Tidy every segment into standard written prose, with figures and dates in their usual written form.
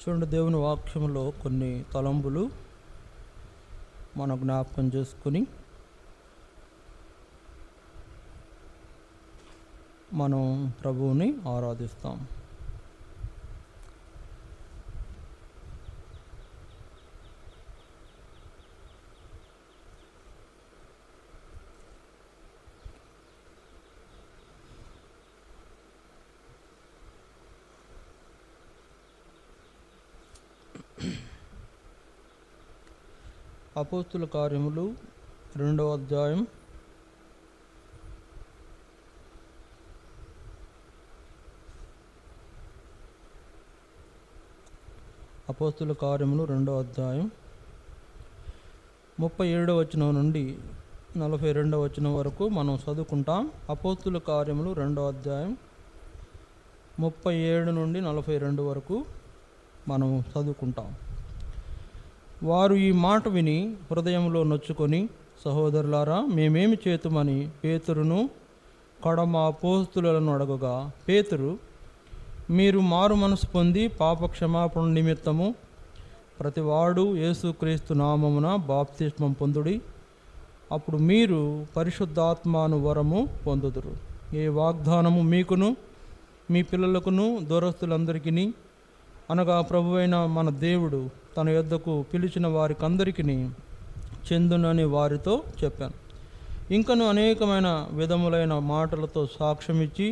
చూడండి, దేవుని వాక్యంలో కొన్ని తలంపులు మన జ్ఞాపకం చేసుకుని మనం ప్రభువుని ఆరాధిస్తాం. అపోస్తుల కార్యములు 2వ అధ్యాయం 37వ వచనం నుండి 42వ వచనం వరకు మనం చదువుకుంటాం. అపోస్తుల కార్యములు 2వ అధ్యాయం 37 నుండి 42 వరకు మనం చదువుకుంటాం. వారు ఈ మాట విని హృదయంలో నొచ్చుకొని, సహోదరులారా, మేమేమి చేతుమని పేతురును కడమ అపోస్తులను అడగగా, పేతురు, మీరు మారు మనసు పొంది పాప క్షమాపణ నిమిత్తము ప్రతివాడు యేసుక్రీస్తు నామమున బాప్తిస్మం పొందుడి, అప్పుడు మీరు పరిశుద్ధాత్మను వరము పొందుదురు. ఏ వాగ్దానము మీకును మీ పిల్లలకును దూరస్తులందరికీ అనగా ప్రభువైన మన దేవుడు తన యొద్దకు పిలిచిన వారికందరికీ చెందునని వారితో చెప్పాను. ఇంకను అనేకమైన విధములైన మాటలతో సాక్ష్యమిచ్చి,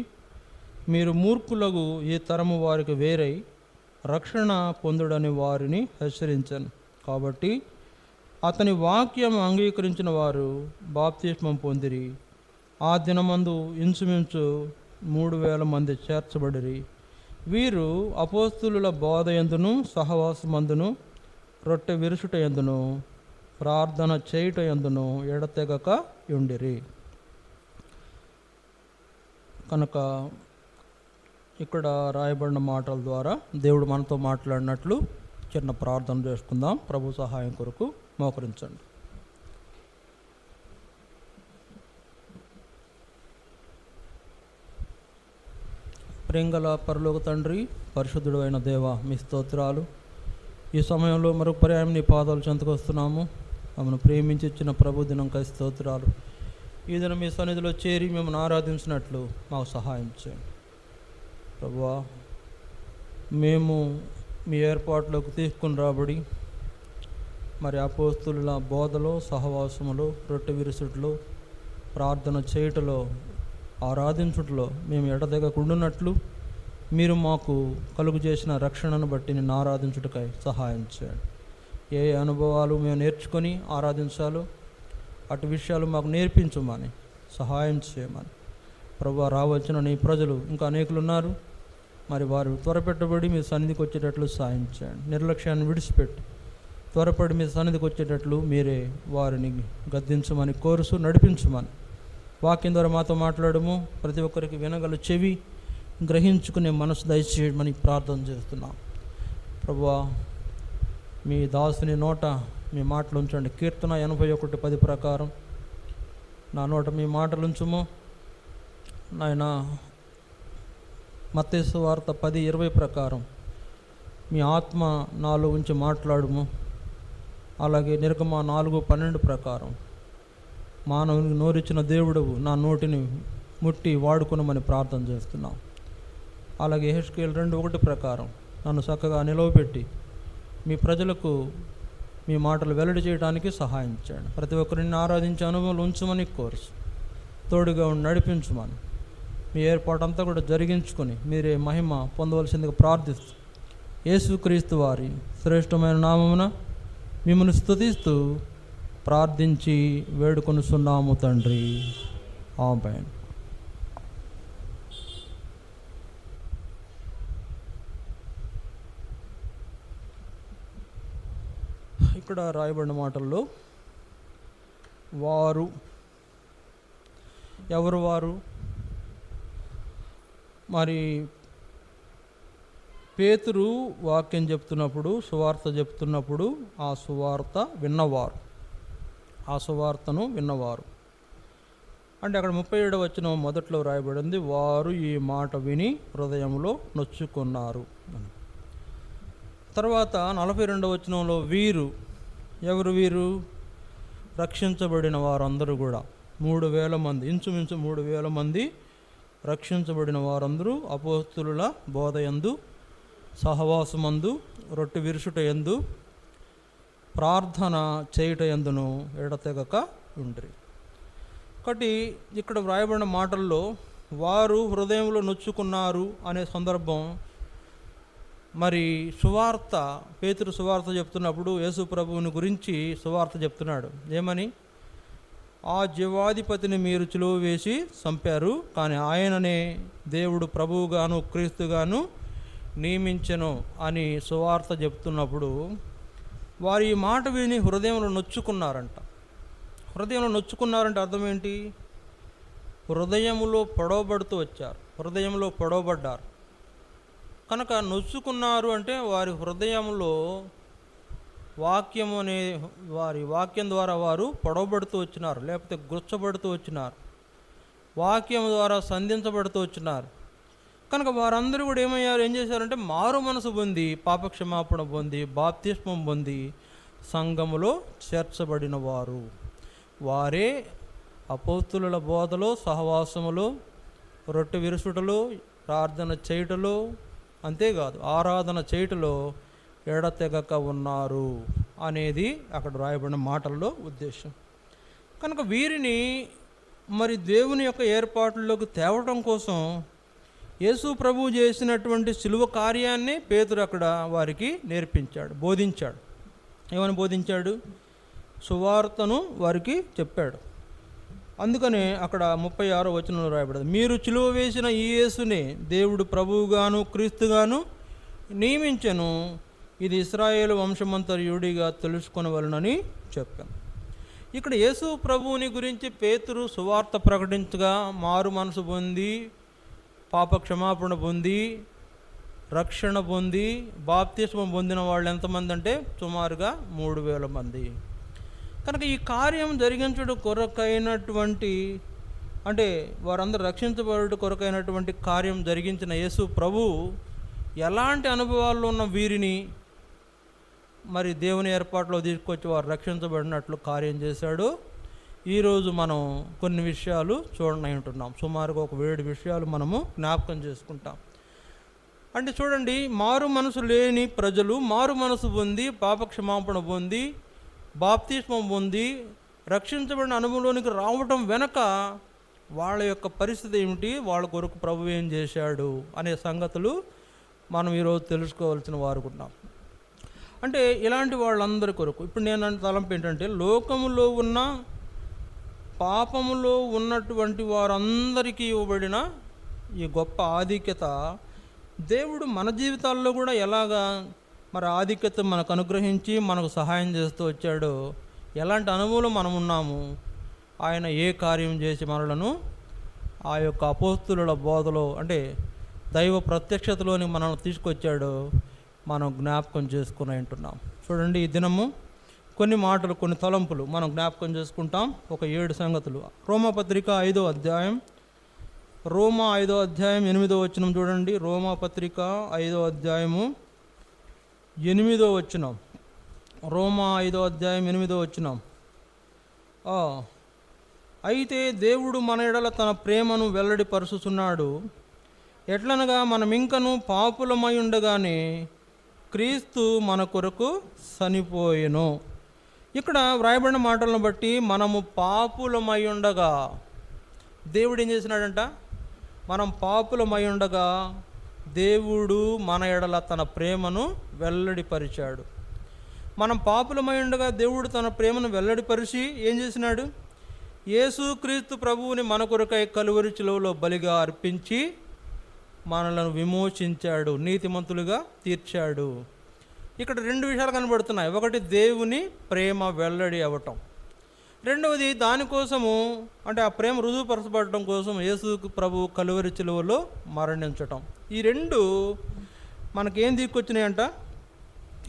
మీరు మూర్ఖులకు ఈ తరము వారికి వేరై రక్షణ పొందుడని వారిని హెచ్చరించాను. కాబట్టి అతని వాక్యం అంగీకరించిన వారు బాప్తిస్మం పొందిరి. ఆ దినమందు ఇంచుమించు 3,000 మంది చేర్చబడిరి. వీరు అపోస్తులుల బోధ యందును సహవాసమందును రొట్టె విరుచుట యందును ప్రార్థన చేయుట యందును ఎడతెగక ఉండిరి. కనుక ఇక్కడ రాయబడిన మాటల ద్వారా దేవుడు మనతో మాట్లాడినట్లు చిన్న ప్రార్థన చేసుకుందాం. ప్రభు సహాయం కొరకు మోకరించండి. ప్రేంగల పరలోక తండ్రి, పరిశుద్ధుడు అయిన దేవ, మీ స్తోత్రాలు. ఈ సమయంలో మరొక పర్యాయం నీ పాదాలు చెంతకు వస్తున్నాము. మమ్మల్ని ప్రేమించి ఇచ్చిన ప్రభు దినంకై స్తోత్రాలు. ఈ దినం మీ సన్నిధిలో చేరి మిమ్మల్ని ఆరాధించినట్లు మాకు సహాయం చేయండి. ప్రభువా, మేము మీ ఏర్పాట్లోకి తీసుకుని రాబడి మరి అపోస్తుల బోధలో, సహవాసములో, రొట్టె విరుసుట్లో, ప్రార్థన చేయుటలో, ఆరాధించుటలో మేము ఎడతెగకుండునట్లు మీరు మాకు కలుగు చేసిన రక్షణను బట్టి నిన్ను ఆరాధించుటకై సహాయం చేయండి. ఏ అనుభవాలు మేము నేర్చుకొని ఆరాధించాలో అటు విషయాలు మాకు నేర్పించమని సహాయం చేయమని. ప్రభువా, రావచ్చిన నీ ప్రజలు ఇంకా అనేకులు ఉన్నారు. మరి వారు త్వరపెట్టబడి మీ సన్నిధికి వచ్చేటట్లు సహాయం చేయండి. నిర్లక్ష్యాన్ని విడిచిపెట్టి త్వరపడి మీ సన్నిధికి వచ్చేటట్లు మీరే వారిని గద్దించమని కోరుసు నడిపించమని. వాక్యం ద్వారా మాతో మాట్లాడము. ప్రతి ఒక్కరికి వినగల చెవి, గ్రహించుకునే మనసు దయచేయమని ప్రార్థన చేస్తున్నాం. ప్రభువా, మీ దాసుని నోట మీ మాటలు ఉంచండి. కీర్తన 81:10 ప్రకారం నా నోట మీ మాటలు ఉంచుము. నాయన, మత్తయి సువార్త 10:20 ప్రకారం మీ ఆత్మ నాలో ఉంచి మాట్లాడుము. అలాగే నిర్గమ 4:12 ప్రకారం మానవునికి నోరిచ్చిన దేవుడవు నా నోటిని ముట్టి వాడుకునమని ప్రార్థన చేస్తున్నాం. అలాగే యెహెజ్కేలు 2:1 ప్రకారం నన్ను చక్కగా నిలవబెట్టి మీ ప్రజలకు మీ మాటలు వెల్లడి చేయడానికి సహాయం చేయండి. ప్రతి ఒక్కరిని ఆరాధించే అనుభవాలు ఉంచమని కోర్సు తోడుగా ఉండి నడిపించమని, మీ ఏర్పాటు అంతా కూడా జరిగించుకొని మీరే మహిమ పొందవలసిందిగా ప్రార్థిస్తూ యేసుక్రీస్తు వారి శ్రేష్టమైన నామమున మిమ్మల్ని స్తుతిస్తూ ప్రార్థించి వేడుకొనుచున్నాము తండ్రి. ఆమేన్. ఇక్కడ రాయబడిన మాటల్లో వారు ఎవరు? వారు మరి పేతురు వాక్యం చెప్తున్నప్పుడు, సువార్త చెప్తున్నప్పుడు ఆ సువార్త విన్నవారు, ఆ సువార్తను విన్నవారు అంటే అక్కడ 37వ వచనం మొదట్లో రాయబడింది, వారు ఈ మాట విని హృదయంలో నొచ్చుకున్నారు. తర్వాత 42వ వచనంలో వీరు ఎవరు? వీరు రక్షించబడిన వారందరూ కూడా 3,000 మంది, ఇంచుమించు 3,000 మంది రక్షించబడిన వారందరూ అపోస్తలుల బోధయందు, సహవాసమందు, రొట్టె విరుచుట యందు, ప్రార్థన చేయుట యందును ఎడతెగక ఉండ్రి. కాబట్టి ఇక్కడ వ్రాయబడిన మాటల్లో వారు హృదయంలో నొచ్చుకున్నారు అనే సందర్భం, మరి సువార్త, పేతురు సువార్త చెప్తున్నప్పుడు యేసు ప్రభువుని గురించి సువార్త చెప్తున్నాడు. ఏమని? ఆ జీవాధిపతిని మీరు సిలువ వేసి చంపారు, కానీ ఆయననే దేవుడు ప్రభువుగాను క్రీస్తుగాను నియమించెను అని సువార్త చెప్తున్నప్పుడు వారు ఈ మాట విని హృదయంలో నొచ్చుకున్నారంట. హృదయంలో నొచ్చుకున్నారంటే అర్థం ఏంటి? హృదయంలో పొడవబడుతూ వచ్చారు, హృదయంలో పొడవబడ్డారు. కనుక నొచ్చుకున్నారు అంటే వారి హృదయంలో వాక్యం అనే వారి వాక్యం ద్వారా వారు పొడవబడుతూ వచ్చినారు, లేకపోతే గుచ్చబడుతూ వచ్చినారు, వాక్యం ద్వారా సంధించబడుతూ వచ్చినారు. కనుక వారందరూ కూడా ఏం చేశారంటే మారు మనసు పొంది, పాపక్షమాపణ పొంది, బాప్తిస్మం పొంది సంఘములో చేర్చబడిన వారు. వారే అపోస్తుల బోధలో, సహవాసములో, రొట్టె విరుచుటలో, ప్రార్థన చేయుటలో, అంతేకాదు ఆరాధన చేయుటలో ఎడతెగక ఉన్నారు అనేది అక్కడ రాయబడిన మాటల్లో ఉద్దేశం. కనుక వీరిని మరి దేవుని యొక్క ఏర్పాట్లలోకి తేవటం కోసం యేసు ప్రభువు చేసినటువంటి సిలువ కార్యాన్ని పేతురు అక్కడ వారికి నేర్పించాడు, బోధించాడు. ఏమని బోధించాడు? సువార్తను వారికి చెప్పాడు. అందుకనే అక్కడ 36వ వచనంలో రాయబడింది, మీరు సిలువ వేసిన ఈ యేసునే దేవుడు ప్రభువుగాను క్రీస్తుగాను నియమించెను, ఇది ఇశ్రాయేలు వంశమంతర్యుడిగా తెలుసుకొనవలెనని చెప్పాను. ఇక్కడ యేసు ప్రభువుని గురించి పేతురు సువార్త ప్రకటించగా మారు మనసు పొంది, పాప క్షమాపణ పొంది, రక్షణ పొంది, బాప్తిస్మం పొందిన వాళ్ళు ఎంతమంది అంటే సుమారుగా 3,000 మంది. కనుక ఈ కార్యం జరిగించడం కొరకైనటువంటి, అంటే వారందరూ రక్షించబడు కొరకైనటువంటి కార్యం జరిగించిన యేసు ప్రభు ఎలాంటి అనుభవాల్లో ఉన్న వీరిని మరి దేవుని ఏర్పాట్లో తీసుకొచ్చి వారు రక్షించబడినట్లు కార్యం చేశాడు. ఈరోజు మనం కొన్ని విషయాలు చూడనంటున్నాం. సుమారుగా ఒక 7 విషయాలు మనము జ్ఞాపకం చేసుకుంటాం. అంటే చూడండి, మారు మనసు లేని ప్రజలు మారు మనసు పొంది, పాపక్షమాపణ పొంది, బాప్తిస్మం పొంది, రక్షించబడిన అనుభవంలోనికి రావటం వెనక వాళ్ళ యొక్క పరిస్థితి ఏమిటి, వాళ్ళ కొరకు ప్రభు ఏం చేశాడు అనే సంగతులు మనం ఈరోజు తెలుసుకోవాల్సిన వారుకున్నాం. అంటే ఇలాంటి వాళ్ళందరి కొరకు ఇప్పుడు నేను తలంపు ఏంటంటే, లోకములో ఉన్న పాపములో ఉన్నటువంటి వారందరికీ ఇవ్వబడిన ఈ గొప్ప ఆధిక్యత దేవుడు మన జీవితాల్లో కూడా ఎలాగా మరి ఆధిక్యత మనకు అనుగ్రహించి మనకు సహాయం చేస్తూ వచ్చాడో, ఎలాంటి అనుభవం మనం ఉన్నాము, ఆయన ఏ కార్యం చేసి మనలను ఆ యొక్క అపోస్తుల బోధలో అంటే దైవ ప్రత్యక్షతలోని మనల్ని తీసుకొచ్చాడో మనం జ్ఞాపకం చేసుకుని ఉంటున్నాం. చూడండి, ఈ దినము కొన్ని మాటలు, కొన్ని తలంపులు మనం జ్ఞాపకం చేసుకుంటాం. ఒక 7 సంగతులు. రోమాపత్రిక 5వ అధ్యాయం, రోమా 5వ అధ్యాయం 8వ వచనం చూడండి. రోమాపత్రిక 5వ అధ్యాయము 8వ వచనం. రోమా 5వ అధ్యాయం 8వ వచనం. అయితే దేవుడు మన ఎడల తన ప్రేమను వెల్లడిపరుచుచున్నాడు, ఎట్లనగా మనమింకను పాపులమై ఉండగానే క్రీస్తు మన కొరకు చనిపోయెను. ఇక్కడ వ్రాయబడిన మాటలను బట్టి మనము పాపులమై ఉండగా దేవుడు ఏం చేసినాడంట? మనం పాపులమై ఉండగా దేవుడు మన ఎడల తన ప్రేమను వెల్లడిపరిచాడు. మనం పాపులమై ఉండగా దేవుడు తన ప్రేమను వెల్లడిపరిచి ఏం చేసినాడు? యేసుక్రీస్తు ప్రభువుని మన కొరకై కలువరి శిలువలో బలిగా అర్పించి మనలను విమోచించాడు, నీతిమంతులుగా తీర్చాడు. ఇక్కడ 2 విషయాలు కనబడుతున్నాయి. ఒకటి, దేవుని ప్రేమ వెల్లడి అవ్వటం. రెండవది, దానికోసము అంటే ఆ ప్రేమ రుజువుపరచబడటం కోసం యేసు ప్రభు కలువరి శిలువలో మరణించటం. ఈ 2 మనకేం తీసుకొచ్చినాయంట?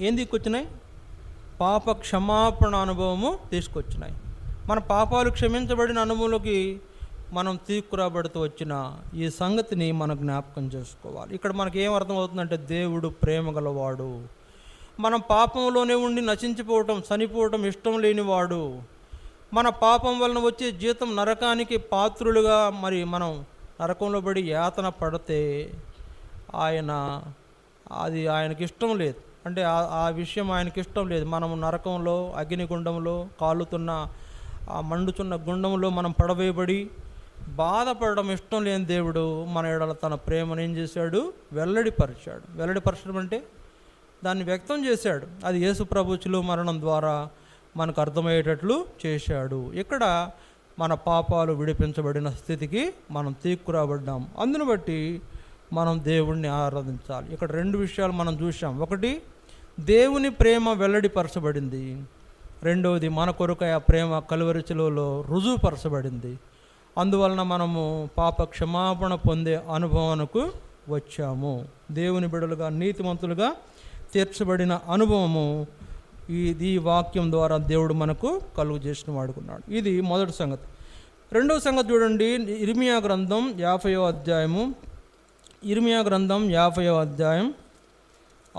ఏం తీసుకొచ్చినాయి? పాప క్షమాపణ అనుభవము తీసుకొచ్చినాయి. మన పాపాలు క్షమించబడిన అనుభవంలోకి మనం తీసుకురాబడుతూ వచ్చిన ఈ సంగతిని మనం జ్ఞాపకం చేసుకోవాలి. ఇక్కడ మనకి ఏం అర్థమవుతుందంటే, దేవుడు ప్రేమ గలవాడు, మనం పాపంలోనే ఉండి నశించిపోవటం, చనిపోవటం ఇష్టం లేనివాడు. మన పాపం వలన వచ్చే జీతం నరకానికి పాత్రులుగా మరి మనం నరకంలో పడి యాతన పడితే ఆయనకి ఇష్టం లేదు. అంటే ఆ విషయం ఆయనకి ఇష్టం లేదు. మనము నరకంలో, అగ్నిగుండంలో, కాలుతున్న ఆ మండుచున్న గుండంలో మనం పడవేయబడి బాధపడడం ఇష్టం లేని దేవుడు మన ఎడల తన ప్రేమను ఏం చేశాడు? వెల్లడిపరిచాడు. వెల్లడిపరచడం అంటే దాన్ని వ్యక్తం చేశాడు. అది యేసు ప్రభు శిలువ మరణం ద్వారా మనకు అర్థమయ్యేటట్లు చేశాడు. ఇక్కడ మన పాపాలు విడిపించబడిన స్థితికి మనం తీసుకురాబడ్డాం. అందును బట్టి మనం దేవుణ్ణి ఆరాధించాలి. ఇక్కడ 2 విషయాలు మనం చూసాం. ఒకటి, దేవుని ప్రేమ వెల్లడిపరచబడింది. రెండవది, మన కొరకు ఆ ప్రేమ కలువరి శిలువలో రుజువుపరచబడింది. అందువలన మనము పాప క్షమాపణ పొందే అనుభవానికి వచ్చాము. దేవుని బిడ్డలుగా, నీతిమంతులుగా తీర్చబడిన అనుభవము ఈ వాక్యం ద్వారా దేవుడు మనకు కలుగు చేసిన వాడుకున్నాడు. ఇది మొదటి సంగతి. రెండవ సంగతి చూడండి, ఇర్మియా గ్రంథం 50వ అధ్యాయము. ఇర్మియా గ్రంథం 50వ అధ్యాయం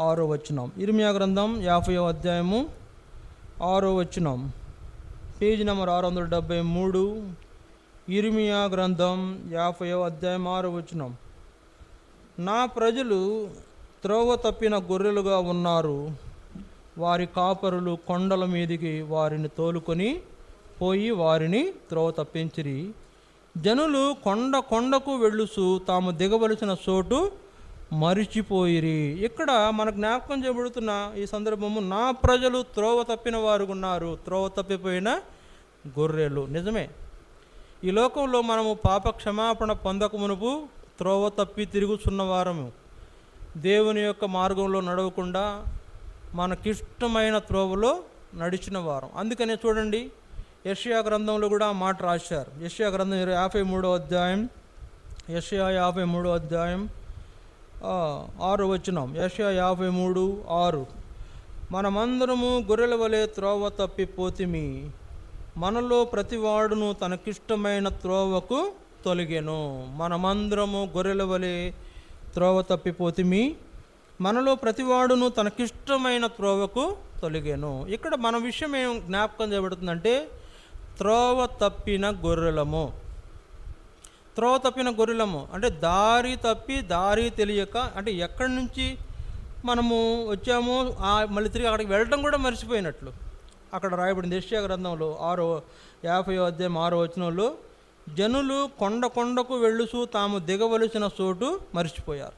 6వ వచనం. ఇర్మియా గ్రంథం 50వ అధ్యాయము 6వ వచనం, పేజీ నెంబర్ 673. ఇర్మియా గ్రంథం 50వ అధ్యాయం 6వ వచనం. నా ప్రజలు త్రోవ తప్పిన గొర్రెలుగా ఉన్నారు. వారి కాపరులు కొండల మీదికి వారిని తోలుకొని పోయి వారిని త్రోవ తప్పించిరి. జనులు కొండకు వెళ్ళుచు తాము దిగవలసిన చోటు మరిచిపోయిరి. ఇక్కడ మనకు జ్ఞాపకం చేయబడుతున్న ఈ సందర్భము, నా ప్రజలు త్రోవ తప్పిన వారు ఉన్నారు. త్రోవ తప్పిపోయిన గొర్రెలు. నిజమే, ఈ లోకంలో మనము పాప క్షమాపణ పొందక మునుపు త్రోవ తప్పి తిరుగుచున్న వారము, దేవుని యొక్క మార్గంలో నడవకుండా మనకిష్టమైన త్రోవలో నడిచిన వారం. అందుకనే చూడండి, యెషయా గ్రంథంలో కూడా ఆ మాట రాశారు. యెషయా గ్రంథం 53వ అధ్యాయం, యెషయా 53వ అధ్యాయం 6వ వచనం. యెషయా 53:6. మనమందరము గొర్రెల వలె త్రోవ తప్పిపోతిమి, మనలో ప్రతివాడును తనకిష్టమైన త్రోవకు తొలగెను. మనమందరము గొర్రెల వలె త్రోవ తప్పిపోతిమి, మనలో ప్రతివాడును తనకిష్టమైన త్రోవకు తొలగెను. ఇక్కడ మన విషయం ఏం జ్ఞాపకం చేయబడుతుందంటే, త్రోవ తప్పిన గొర్రెలము. త్రోవ తప్పిన గొర్రెలము అంటే దారి తప్పి, దారి తెలియక, అంటే ఎక్కడి నుంచి మనము వచ్చామో మళ్ళీ తిరిగి అక్కడికి వెళ్ళడం కూడా మర్చిపోయినట్లు అక్కడ రాయబడింది. యెషయా గ్రంథంలో 50వ అధ్యాయం 6వ వచనంలో, జనులు కొండకు వెళ్ళుచు తాము దిగవలసిన చోటు మర్చిపోయారు.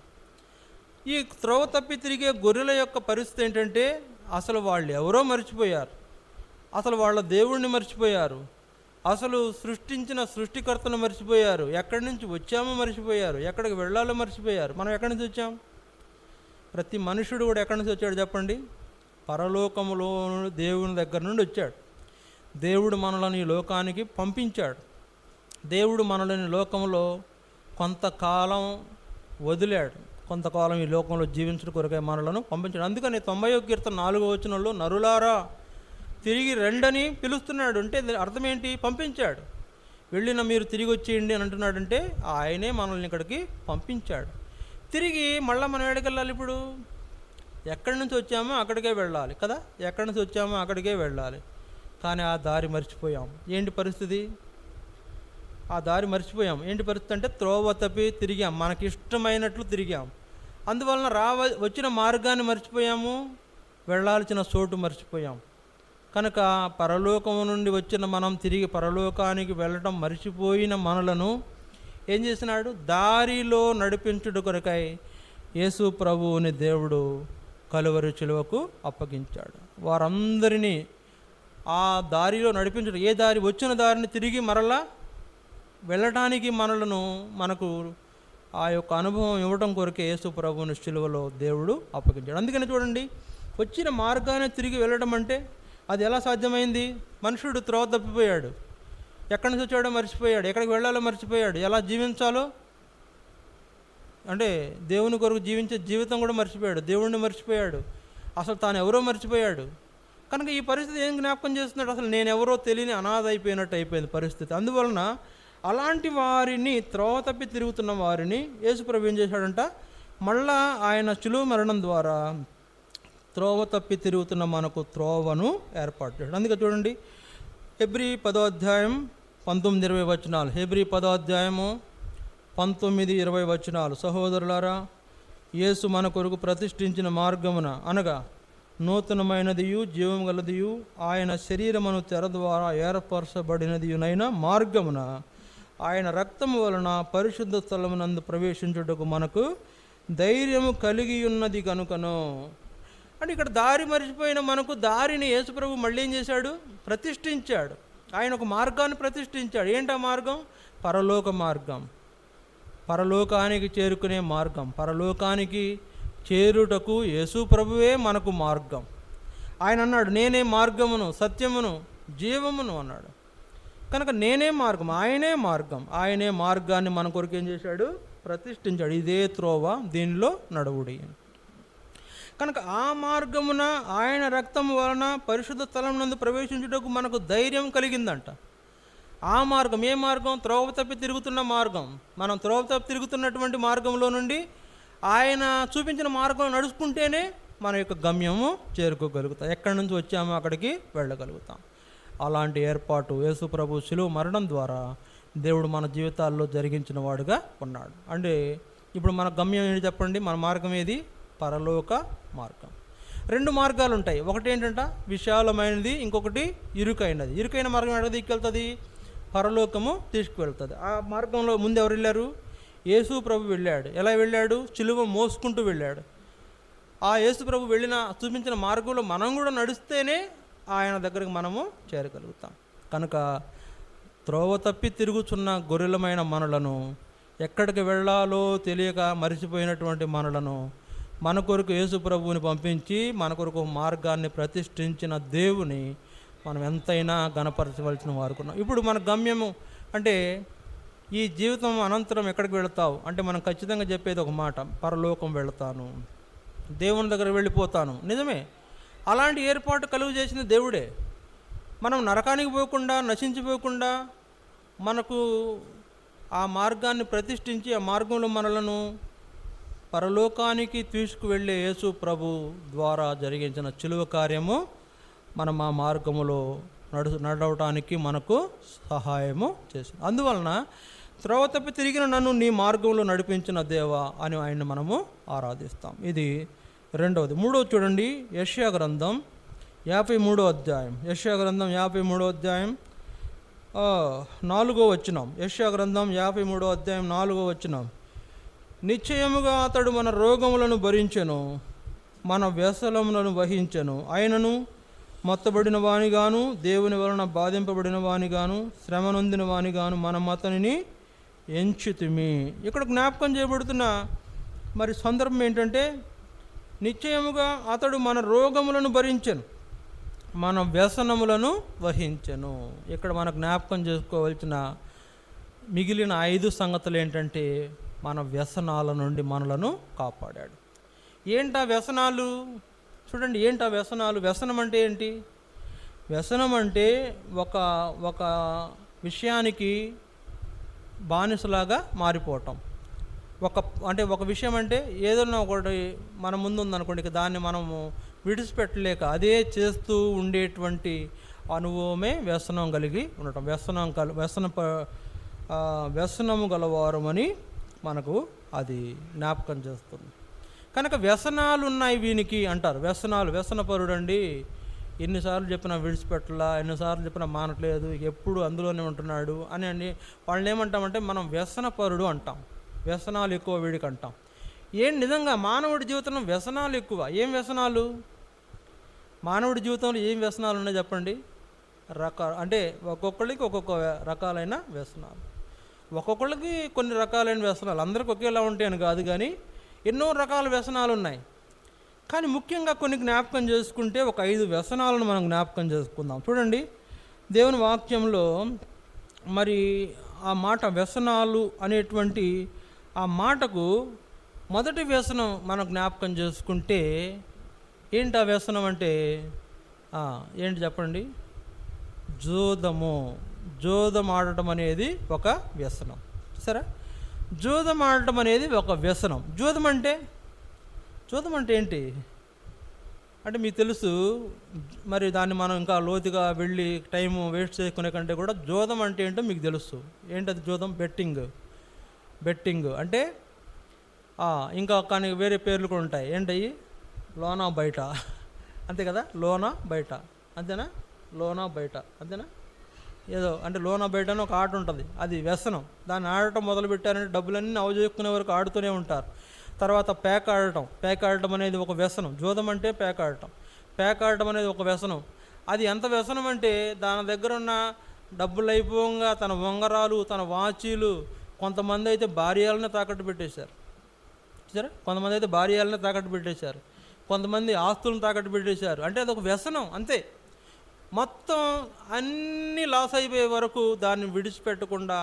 ఈ త్రోవ తప్పి తిరిగే గొర్రెల యొక్క పరిస్థితి ఏంటంటే, అసలు వాళ్ళు ఎవరో మర్చిపోయారు, అసలు వాళ్ళ దేవుణ్ణి మర్చిపోయారు, అసలు సృష్టించిన సృష్టికర్తను మర్చిపోయారు, ఎక్కడి నుంచి వచ్చామో మర్చిపోయారు, ఎక్కడికి వెళ్ళాలో మర్చిపోయారు. మనం ఎక్కడి నుంచి వచ్చాం? ప్రతి మనుషుడు కూడా ఎక్కడి నుంచి వచ్చాడు చెప్పండి? పరలోకములో దేవుని దగ్గర నుండి వచ్చాడు. దేవుడు మనల్ని ఈ లోకానికి పంపించాడు. దేవుడు మనల్ని లోకంలో కొంతకాలం వదిలాడు, కొంతకాలం ఈ లోకంలో జీవించడం కొరకై మనలను పంపించాడు. అందుకని 90వ కీర్తన 4వ వచనంలో, నరులారా తిరిగి రండని పిలుస్తున్నాడు. అంటే అర్థం ఏంటి? పంపించాడు. వెళ్ళిన మీరు తిరిగి వచ్చేయండి అని అంటున్నాడంటే ఆయనే మనల్ని ఇక్కడికి పంపించాడు. తిరిగి మళ్ళీ మనం ఎక్కడికి వెళ్ళాలి? ఇప్పుడు ఎక్కడి నుంచి వచ్చామో అక్కడికే వెళ్ళాలి కదా, ఎక్కడి నుంచి వచ్చామో అక్కడికే వెళ్ళాలి. కానీ ఆ దారి మర్చిపోయాం. ఏంటి పరిస్థితి? ఆ దారి మర్చిపోయాం. ఏంటి పరిస్థితి అంటే, త్రోవ తప్పి తిరిగాం, మనకి ఇష్టమైనట్లు తిరిగాం. అందువలన వచ్చిన మార్గాన్ని మర్చిపోయాము, వెళ్ళాల్సిన చోటు మర్చిపోయాం. కనుక పరలోకము నుండి వచ్చిన మనం తిరిగి పరలోకానికి వెళ్ళటం మర్చిపోయిన మనలను ఏం చేసినాడు? దారిలో నడిపించుట కొరకై యేసు ప్రభువుని దేవుడు కలువరి శిలువకు అప్పగించాడు. వారందరినీ ఆ దారిలో నడిపించడం, ఏ దారి వచ్చిన దారిని తిరిగి మరలా వెళ్ళటానికి మనకు ఆ యొక్క అనుభవం ఇవ్వడం కొరకే యేసు ప్రభువుని శిలువలో దేవుడు అప్పగించాడు. అందుకని చూడండి, వచ్చిన మార్గాన్ని తిరిగి వెళ్ళడం అంటే అది ఎలా సాధ్యమైంది? మనుషుడు త్రోవ తప్పిపోయాడు, ఎక్కడి నుంచి వచ్చాడో మర్చిపోయాడు, ఎక్కడికి వెళ్ళాలో మర్చిపోయాడు, ఎలా జీవించాలో అంటే దేవుని కొరకు జీవించే జీవితం కూడా మర్చిపోయాడు, దేవుణ్ణి మర్చిపోయాడు, అసలు తాను ఎవరో మర్చిపోయాడు. కనుక ఈ పరిస్థితి ఏం జ్ఞాపకం చేస్తున్నాడు? అసలు నేను ఎవరో తెలియని అనాథ అయిపోయినట్టు అయిపోయింది పరిస్థితి. అందువలన అలాంటి వారిని, త్రోవ తప్పి తిరుగుతున్న వారిని యేసుప్రభు ఏం చేశాడంట? మళ్ళా ఆయన శిలువ మరణం ద్వారా త్రోవ తప్పి తిరుగుతున్న మనకు త్రోవను ఏర్పాటు చేశాడు. అందుకే చూడండి, హెబ్రీ 10వ అధ్యాయం 19-20 వచనాలు. హెబ్రీ 10వ అధ్యాయము 19-20 వచనాలు. సహోదరులారా, యేసు మన కొరకు ప్రతిష్ఠించిన మార్గమున అనగా నూతనమైనదియు జీవం గలదియు ఆయన శరీరమును తెర ద్వారా ఏర్పరచబడినదియునైన మార్గమున ఆయన రక్తము వలన పరిశుద్ధ స్థలమునందు ప్రవేశించుటకు మనకు ధైర్యము కలిగి ఉన్నది కనుకను. అంటే ఇక్కడ దారి మరిచిపోయిన మనకు దారిని యేసుప్రభు మళ్ళీ ఏం చేశాడు? ప్రతిష్ఠించాడు. ఆయన ఒక మార్గాన్ని ప్రతిష్ఠించాడు. ఏంటా మార్గం? పరలోక మార్గం, పరలోకానికి చేరుకునే మార్గం. పరలోకానికి చేరుటకు యేసు ప్రభువే మనకు మార్గం. ఆయన అన్నాడు, నేనే మార్గమును సత్యమును జీవమును అన్నాడు. కనుక నేనే మార్గం, ఆయనే మార్గం. ఆయనే మార్గాన్ని మన కొరకు ఏం చేశాడు? ప్రతిష్ఠించాడు. ఇదే త్రోవ, దీనిలో నడువుడి. కనుక ఆ మార్గమున ఆయన రక్తము వలన పరిశుద్ధ స్థలం నందు ప్రవేశించుటకు మనకు ధైర్యం కలిగిందంట. ఆ మార్గం ఏ మార్గం? త్రోవ తప్పి తిరుగుతున్న మార్గం. మనం త్రోవ తప్పి తిరుగుతున్నటువంటి మార్గంలో నుండి ఆయన చూపించిన మార్గం నడుచుకుంటేనే మన యొక్క గమ్యము చేరుకోగలుగుతాం. ఎక్కడి నుంచి వచ్చామో అక్కడికి వెళ్ళగలుగుతాం. అలాంటి ఏర్పాటు యేసు ప్రభు శిలువ మరణం ద్వారా దేవుడు మన జీవితాల్లో జరిగించిన వాడుగా ఉన్నాడు. అంటే ఇప్పుడు మన గమ్యం ఏంటి చెప్పండి? మన మార్గం ఏది? పరలోక మార్గం. 2 మార్గాలు ఉంటాయి. ఒకటి ఏంటంట? విశాలమైనది, ఇంకొకటి ఇరుకైనది. ఇరుకైన మార్గం ఎక్కడ తీసుకెళ్తుంది? పరలోకము తీసుకువెళ్తుంది. ఆ మార్గంలో ముందు ఎవరు వెళ్ళారు? యేసు ప్రభు వెళ్ళాడు. ఎలా వెళ్ళాడు? శిలువ మోసుకుంటూ వెళ్ళాడు. ఆ యేసు ప్రభు చూపించిన మార్గంలో మనం కూడా నడిస్తేనే ఆయన దగ్గరకు మనము చేరగలుగుతాం. కనుక త్రోవ తప్పి తిరుగుతున్న గొర్రెలమైన మనలను, ఎక్కడికి వెళ్ళాలో తెలియక మరిచిపోయినటువంటి మనలను మన కొరకు యేసు ప్రభువుని పంపించి మన కొరకు మార్గాన్ని ప్రతిష్ఠించిన దేవుని మనం ఎంతైనా గణపరచవలసిన వారుకున్నాం. ఇప్పుడు మన గమ్యము అంటే ఈ జీవితం అనంతరం ఎక్కడికి వెళతావు అంటే మనం ఖచ్చితంగా చెప్పేది ఒక మాట, పరలోకం వెళతాను, దేవుని దగ్గర వెళ్ళిపోతాను. నిజమే, అలాంటి ఏర్పాటు కలుగు చేసిన దేవుడే. మనం నరకానికి పోకుండా, నశించిపోకుండా మనకు ఆ మార్గాన్ని ప్రతిష్ఠించి ఆ మార్గంలో మనలను పరలోకానికి తీసుకువెళ్ళే యేసు ప్రభు ద్వారా జరిగించిన చిలువ కార్యము మనం ఆ మార్గములో నడవటానికి మనకు సహాయము చేసింది. అందువలన త్రోవ తప్పి తిరిగిన నన్ను నీ మార్గంలో నడిపించిన దేవా అని ఆయన్ని మనము ఆరాధిస్తాం. ఇది రెండవది. మూడవది చూడండి, యెషయా గ్రంథం 53వ అధ్యాయం. యెషయా గ్రంథం 53వ అధ్యాయం 4వ వచనం. యెషయా గ్రంథం 53వ అధ్యాయం 4వ వచనం. నిశ్చయముగా అతడు మన రోగములను భరించెను, మన వ్యసనములను వహించెను. ఆయనను మొత్తబడిన వానిగాను, దేవుని వలన బాధింపబడిన వానిగాను, శ్రమ నొందిన వానిగాను మనం అతనిని ఎంచితిమి. ఇక్కడ జ్ఞాపకం చేయబడుతున్న మరి సందర్భం ఏంటంటే, నిశ్చయముగా అతడు మన రోగములను భరించెను, మన వ్యసనములను వహించెను. ఇక్కడ మన జ్ఞాపకం చేసుకోవాల్సిన మిగిలిన 5 సంగతులు ఏంటంటే, మన వ్యసనాల నుండి మనలను కాపాడాడు. ఏంటా వ్యసనాలు? చూడండి, ఏంటా వ్యసనాలు? వ్యసనం అంటే ఏంటి? వ్యసనం అంటే ఒక విషయానికి బానిసలాగా మారిపోవటం. ఒక విషయం అంటే ఏదన్నా ఒకటి మన ముందు ఉందనుకోండి, ఇక దాన్ని మనము విడిచిపెట్టలేక అదే చేస్తూ ఉండేటువంటి అనుభవమే వ్యసనం కలిగి ఉండటం. వ్యసనము గలవారమని మనకు అది జ్ఞాపకం చేస్తుంది. కనుక వ్యసనాలు ఉన్నాయి వీనికి అంటారు. వ్యసనపరుడు అండి, ఎన్నిసార్లు చెప్పినా విడిచిపెట్టలా, ఎన్నిసార్లు చెప్పినా మానట్లేదు, ఎప్పుడు అందులోనే ఉంటున్నాడు అని వాళ్ళని ఏమంటామంటే మనం వ్యసనపరుడు అంటాం. వ్యసనాలు ఎక్కువ వీడికి అంటాం. నిజంగా మానవుడి జీవితంలో వ్యసనాలు ఎక్కువ. ఏం వ్యసనాలు? మానవుడి జీవితంలో ఏం వ్యసనాలు ఉన్నాయి చెప్పండి? అంటే ఒక్కొక్కరికి ఒక్కొక్క రకాలైన వ్యసనాలు, ఒక్కొక్కళ్ళకి కొన్ని రకాలైన వ్యసనాలు. అందరికి ఒకేలా ఉంటాయని కాదు, కానీ ఎన్నో రకాల వ్యసనాలు ఉన్నాయి. కానీ ముఖ్యంగా కొన్ని జ్ఞాపకం చేసుకుంటే ఒక 5 వ్యసనాలను మనం జ్ఞాపకం చేసుకుందాం. చూడండి, దేవుని వాక్యంలో మరి ఆ మాట వ్యసనాలు అనేటువంటి ఆ మాటకు మొదటి వ్యసనం మనం జ్ఞాపకం చేసుకుంటే ఏంటి ఆ వ్యసనం అంటే ఏంటి చెప్పండి? జోదం ఆడటం అనేది ఒక వ్యసనం. సరే, జోదం ఆడటం అనేది ఒక వ్యసనం. జోదం అంటే ఏంటి? అంటే మీకు తెలుసు, మరి దాన్ని మనం ఇంకా లోతుగా వెళ్ళి టైం వేస్ట్ చేసుకునే కంటే కూడా జోదం అంటే ఏంటో మీకు తెలుసు. ఏంటది జోదం? బెట్టింగ్ అంటే ఇంకా కానీ వేరే పేర్లు కూడా ఉంటాయి. ఏంటవి? లోనా బయట, అంతే కదా? లోనా బయట, అంతేనా? లోనా బయట, అంతేనా? ఏదో అంటే లోనా బయట అని ఒక ఆట ఉంటుంది, అది వ్యసనం. దాన్ని ఆడటం మొదలు పెట్టారంటే డబ్బులన్నీ అవజేసుకునే వరకు ఆడుతూనే ఉంటారు. తర్వాత పేక ఆడటం అనేది ఒక వ్యసనం. జోదం అంటే పేక ఆడటం అనేది ఒక వ్యసనం. అది ఎంత వ్యసనం అంటే దాని దగ్గర ఉన్న డబ్బులు అయిపోగా తన ఉంగరాలు, తన వాచీలు, కొంతమంది అయితే భార్యలనే తాకట్టు పెట్టేశారు. సరే, కొంతమంది అయితే భార్యలనే తాకట్టు పెట్టేశారు, కొంతమంది ఆస్తులను తాకట్టు పెట్టేశారు. అంటే అది ఒక వ్యసనం అంతే. మొత్తం అన్నీ లాస్ అయిపోయే వరకు దాన్ని విడిచిపెట్టకుండా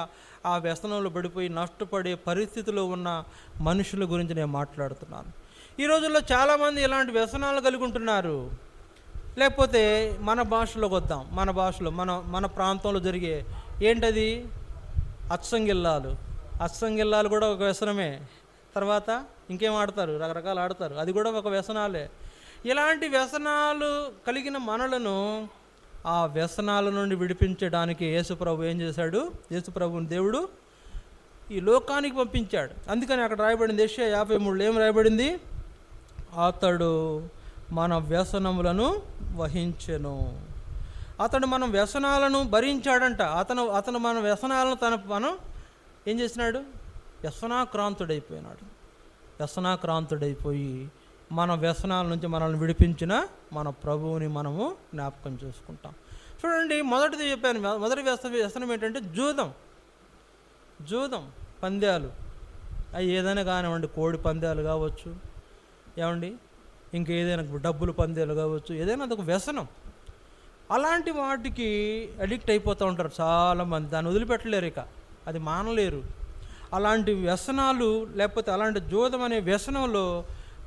ఆ వ్యసనంలో పడిపోయి నష్టపడే పరిస్థితిలో ఉన్న మనుషుల గురించి నేను మాట్లాడుతున్నాను. ఈ రోజుల్లో చాలామంది ఇలాంటి వ్యసనాలు కలిగి ఉంటున్నారు. లేకపోతే మన భాషలోకి వద్దాం. మన భాషలో మన ప్రాంతంలో జరిగే ఏంటది? అచ్చంగిల్లాలు కూడా ఒక వ్యసనమే. తర్వాత ఇంకేం ఆడతారు? రకరకాలు ఆడతారు, అది కూడా ఒక వ్యసనాలే. ఇలాంటి వ్యసనాలు కలిగిన మనలను ఆ వ్యసనాల నుండి విడిపించడానికి యేసుప్రభు ఏం చేశాడు? యేసుప్రభుని దేవుడు ఈ లోకానికి పంపించాడు. అందుకని అక్కడ రాయబడింది, యెషయా 53 ఏం రాయబడింది? అతడు మన వ్యసనములను వహించెను. అతడు మన వ్యసనాలను భరించాడంట. అతను మన వ్యసనాలను మనం ఏం చేసినాడు? వ్యసనాక్రాంతుడైపోయి మన వ్యసనాల నుంచి మనల్ని విడిపించిన మన ప్రభువుని మనము జ్ఞాపకం చేసుకుంటాం. చూడండి, మొదటిది చెప్పాను. మొదటి వ్యసనం ఏంటంటే జూదం పందాలు. అవి ఏదైనా కానివ్వండి, కోడి పందాలు కావచ్చు, ఏమండి, ఇంకేదైనా డబ్బులు పందాలు కావచ్చు, ఏదైనా అదొక వ్యసనం. అలాంటి వాటికి అడిక్ట్ అయిపోతూ ఉంటారు చాలామంది. దాన్ని వదిలిపెట్టలేరు, ఇక అది మానలేరు. అలాంటి వ్యసనాలు లేకపోతే అలాంటి జూదం అనే వ్యసనంలో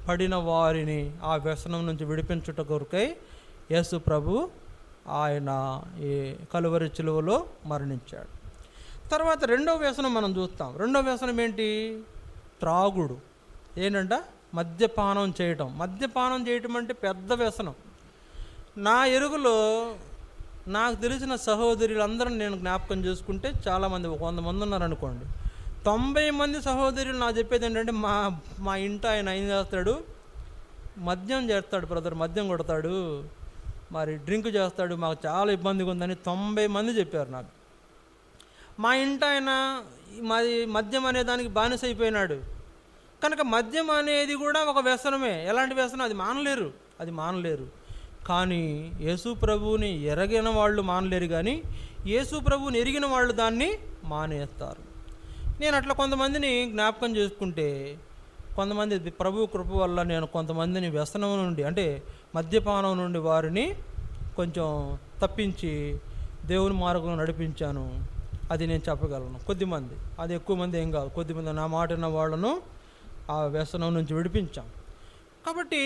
పడిన వారిని ఆ వ్యసనం నుంచి విడిపించుట కొరకై యేసు ప్రభు ఆయన ఈ కలువరి శిలువలో మరణించాడు. తర్వాత రెండవ వ్యసనం మనం చూస్తాం. రెండవ వ్యసనం ఏంటి? త్రాగుడు. ఏంటంట? మద్యపానం చేయటం అంటే పెద్ద వ్యసనం. నా ఎరుగులో నాకు తెలిసిన సహోదరులందరూ నేను జ్ఞాపకం చేసుకుంటే చాలామంది, 100 మంది ఉన్నారనుకోండి, 90 మంది సహోదరులు నాకు చెప్పేది ఏంటంటే, మా ఇంటి ఆయన ఏం చేస్తాడు? మద్యం చేస్తాడు బ్రదర్, మద్యం కొడతాడు, మరి డ్రింక్ చేస్తాడు, మాకు చాలా ఇబ్బందిగా ఉందని 90 మంది చెప్పారు నాకు. మా ఇంటి ఆయన మాది మద్యం అనే దానికి బానిస అయిపోయినాడు కనుక మద్యం అనేది కూడా ఒక వ్యసనమే. ఎలాంటి వ్యసనం? అది మానలేరు. కానీ యేసు ప్రభువుని ఎరగిన వాళ్ళు మానలేరు, కానీ యేసు ప్రభువుని ఎరిగిన వాళ్ళు దాన్ని మానేస్తారు. నేను అట్లా కొంతమందిని జ్ఞాపకం చేసుకుంటే, కొంతమంది ప్రభు కృప వల్ల నేను కొంతమందిని వ్యసనం నుండి, అంటే మద్యపానం నుండి వారిని కొంచెం తప్పించి దేవుని మార్గంలో నడిపించాను. అది నేను చెప్పగలను. కొద్దిమంది, అది ఎక్కువ మంది ఏం కాదు, కొద్దిమంది నా మాట విన్న వాళ్ళను ఆ వ్యసనం నుంచి విడిపించాం. కాబట్టి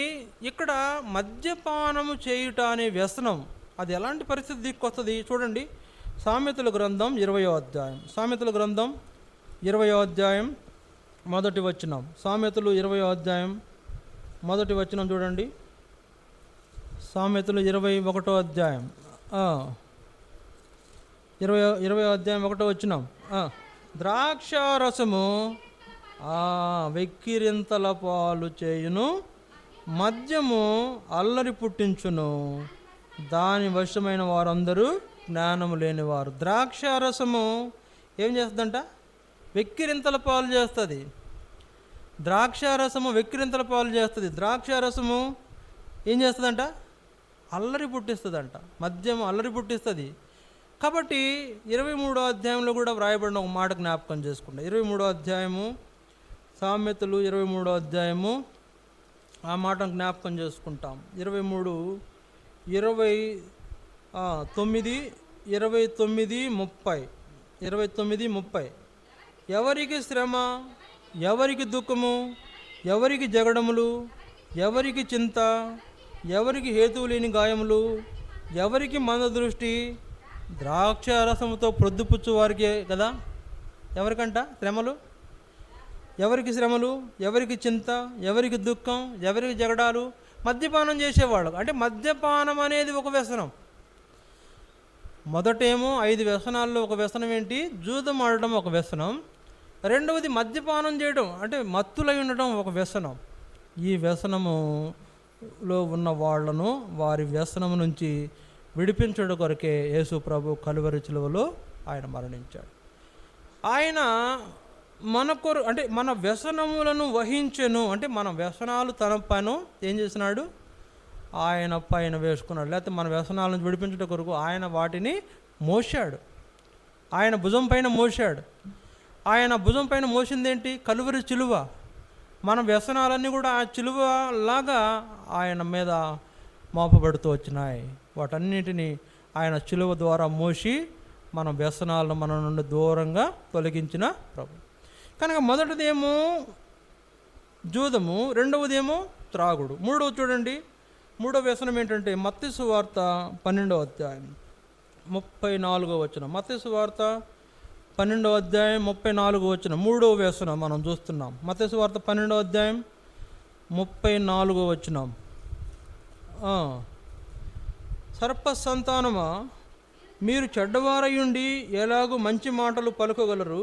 ఇక్కడ మద్యపానము చేయుట అనే వ్యసనం అది ఎలాంటి పరిస్థితి దిక్కొస్తుంది చూడండి. సామెతల గ్రంథం 20వ అధ్యాయం మొదటి వచనం. సామెతలు 20వ అధ్యాయం మొదటి వచనం చూడండి. సామెతలు 21వ అధ్యాయం 20వ అధ్యాయం 1వ వచనం. ద్రాక్షారసము వెక్కిరింతల పాలు చేయును, మద్యము అల్లరి పుట్టించును, దాని వశమైన వారందరూ జ్ఞానము లేనివారు. ద్రాక్షారసము ఏం చేస్తుందంట? వెక్కిరింతల పాలు చేస్తుంది. ద్రాక్షారసము వెక్కిరింతల పాలు చేస్తుంది. ద్రాక్షారసము ఏం చేస్తుందంట? అల్లరి పుట్టిస్తుందంట. మద్యము అల్లరి పుట్టిస్తుంది. కాబట్టి 23వ అధ్యాయంలో కూడా వ్రాయబడిన ఒక మాట జ్ఞాపకం చేసుకుంటాం. 23వ అధ్యాయము, సామెతలు 23వ అధ్యాయము, ఆ మాటను జ్ఞాపకం చేసుకుంటాం. 23, 29, 29, 30. ఎవరికి శ్రమ, ఎవరికి దుఃఖము, ఎవరికి జగడములు, ఎవరికి చింత, ఎవరికి హేతువు లేని గాయములు, ఎవరికి మందదృష్టి, ద్రాక్షారసముతో ప్రొద్దుపుచ్చు వారికే కదా. ఎవరికంట శ్రమలు? ఎవరికి శ్రమలు, ఎవరికి చింత, ఎవరికి దుఃఖం, ఎవరికి జగడాలు, మద్యపానం చేసేవాళ్ళు. అంటే మద్యపానం అనేది ఒక వ్యసనం. మొదటేమో 5 వ్యసనాల్లో ఒక వ్యసనం ఏంటి? జూదం ఆడటం ఒక వ్యసనం. రెండవది మద్యపానం చేయడం, అంటే మత్తులై ఉండటం ఒక వ్యసనం. ఈ వ్యసనములో ఉన్న వాళ్ళను వారి వ్యసనము నుంచి విడిపించడం కొరకే యేసు ప్రభు కలువరి సిలువలో ఆయన మరణించాడు. ఆయన మన అంటే మన వ్యసనములను వహించెను, అంటే మన వ్యసనాలు తన పైన ఏం చేసినాడు? ఆయన పైన వేసుకున్నాడు. లేకపోతే మన వ్యసనాల నుంచి విడిపించడం కొరకు ఆయన వాటిని మోసాడు, ఆయన భుజం పైన మోసాడు. ఆయన భుజం పైన మోసిందేంటి? కలువరి చిలువ. మన వ్యసనాలన్నీ కూడా ఆ చిలువ లాగా ఆయన మీద మోపబడుతూ వచ్చినాయి. వాటన్నిటినీ ఆయన చిలువ ద్వారా మోసి మన వ్యసనాలను మన నుండి దూరంగా తొలగించిన ప్రభు. కనుక మొదటిదేమో జూదము, రెండవదేమో త్రాగుడు, మూడవది చూడండి. మూడవ వ్యసనం ఏంటంటే మత్తయి సువార్త 12వ అధ్యాయం 34వ వచనం. మత్తయి సువార్త 12వ అధ్యాయం 34వ వచనం. మూడవ వ్యసనం మనం చూస్తున్నాం. మత్తయి సువార్త 12వ అధ్యాయం 34వ వచనం. సర్ప సంతానమా, మీరు చెడ్డవారయుండి ఎలాగూ మంచి మాటలు పలుకగలరు?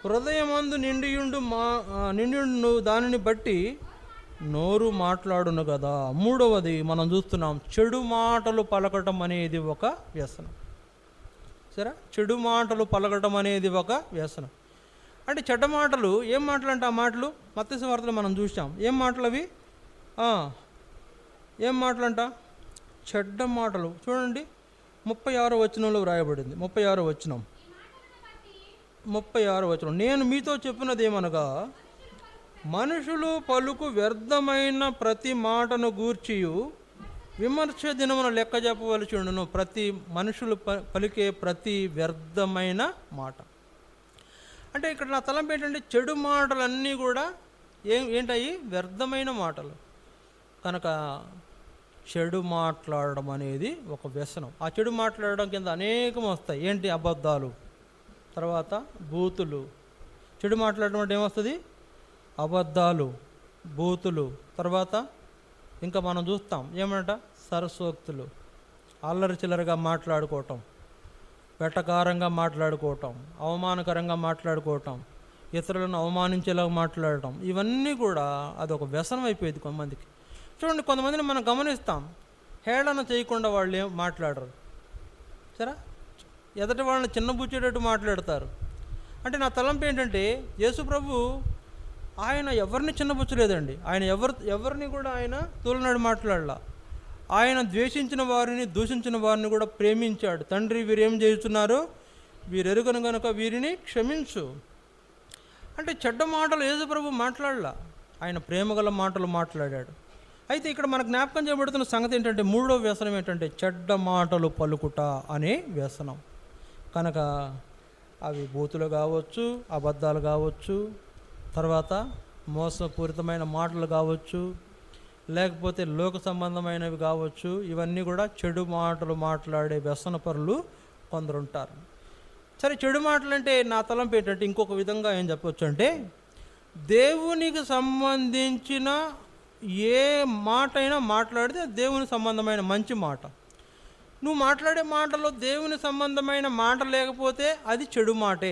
హృదయమందు నిండియుండు దానిని బట్టి నోరు మాట్లాడును కదా. మూడవది మనం చూస్తున్నాం, చెడు మాటలు పలకటం అనేది ఒక వ్యసనం. సరే, చెడు మాటలు పలకటం అనేది ఒక వ్యసనం. అంటే చెడ్డ మాటలు, ఏం మాటలు అంటే ఆ మాటలు మత్తయి సువార్తలో మనం చూసాం. ఏం మాటలు అవి? ఏం మాటలు అంట? చెడ్డ మాటలు. చూడండి 36వ వచనంలో వ్రాయబడింది. 36వ వచనం. నేను మీతో చెప్పినది ఏమనగా, మనుషులు పలుకు వ్యర్థమైన ప్రతి మాటను గూర్చియు విమర్శ దినమున లెక్క చెప్పవలసి ఉండును. ప్రతి మనుషులు పలికే ప్రతి వ్యర్థమైన మాట. అంటే ఇక్కడ నా తలంపు ఏంటంటే, చెడు మాటలన్నీ కూడా ఏంటయి? వ్యర్థమైన మాటలు. కనుక చెడు మాట్లాడడం అనేది ఒక వ్యసనం. ఆ చెడు మాట్లాడడం కింద అనేకం వస్తాయి. ఏంటి? అబద్ధాలు, తర్వాత బూతులు. చెడు మాట్లాడడం అంటే ఏమొస్తుంది? అబద్ధాలు, బూతులు. తర్వాత ఇంకా మనం చూస్తాం ఏమంట? సరసోక్తులు, అల్లరి చిల్లరగా మాట్లాడుకోవటం, వెటకారంగా మాట్లాడుకోవటం, అవమానకరంగా మాట్లాడుకోవటం, ఇతరులను అవమానించేలాగా మాట్లాడటం. ఇవన్నీ కూడా అదొక వ్యసనం అయిపోయింది కొంతమందికి. చూడండి, కొంతమందిని మనం గమనిస్తాం, హేళన చేయకుండా వాళ్ళు ఏం మాట్లాడరు. సరే, ఎదటి వాళ్ళని చిన్నబుచ్చేటట్టు మాట్లాడతారు. అంటే నా తలంపు ఏంటంటే, యేసు ప్రభు ఆయన ఎవరిని చిన్నబుచ్చలేదండి. ఆయన ఎవరిని కూడా ఆయన తూలనాడు మాట్లాడలా. ఆయన ద్వేషించిన వారిని, దూషించిన వారిని కూడా ప్రేమించాడు. తండ్రి, వీరేం చేస్తున్నారో వీరెరుగను గనుక వీరిని క్షమించు. అంటే చెడ్డ మాటలు యేసు ప్రభు మాట్లాడలా, ఆయన ప్రేమగల మాటలు మాట్లాడాడు. అయితే ఇక్కడ మనకు జ్ఞాపకం చేయబడుతున్న సంగతి ఏంటంటే, మూడో వ్యసనం ఏంటంటే చెడ్డ మాటలు పలుకుట అనే వ్యసనం. కనుక అవి బూతులు కావచ్చు, అబద్ధాలు కావచ్చు, తర్వాత మోసపూరితమైన మాటలు కావచ్చు, లేకపోతే లోక సంబంధమైనవి కావచ్చు. ఇవన్నీ కూడా చెడు మాటలు మాట్లాడే వ్యసనపరులు కొందరు ఉంటారు. సరే, చెడు మాటలు అంటే నా తలంపు ఏంటంటే, ఇంకొక విధంగా ఏం చెప్పవచ్చు అంటే, దేవునికి సంబంధించిన ఏ మాట అయినా మాట్లాడితే దేవుని సంబంధమైన మంచి మాట. నువ్వు మాట్లాడే మాటలో దేవుని సంబంధమైన మాట లేకపోతే అది చెడు మాటే,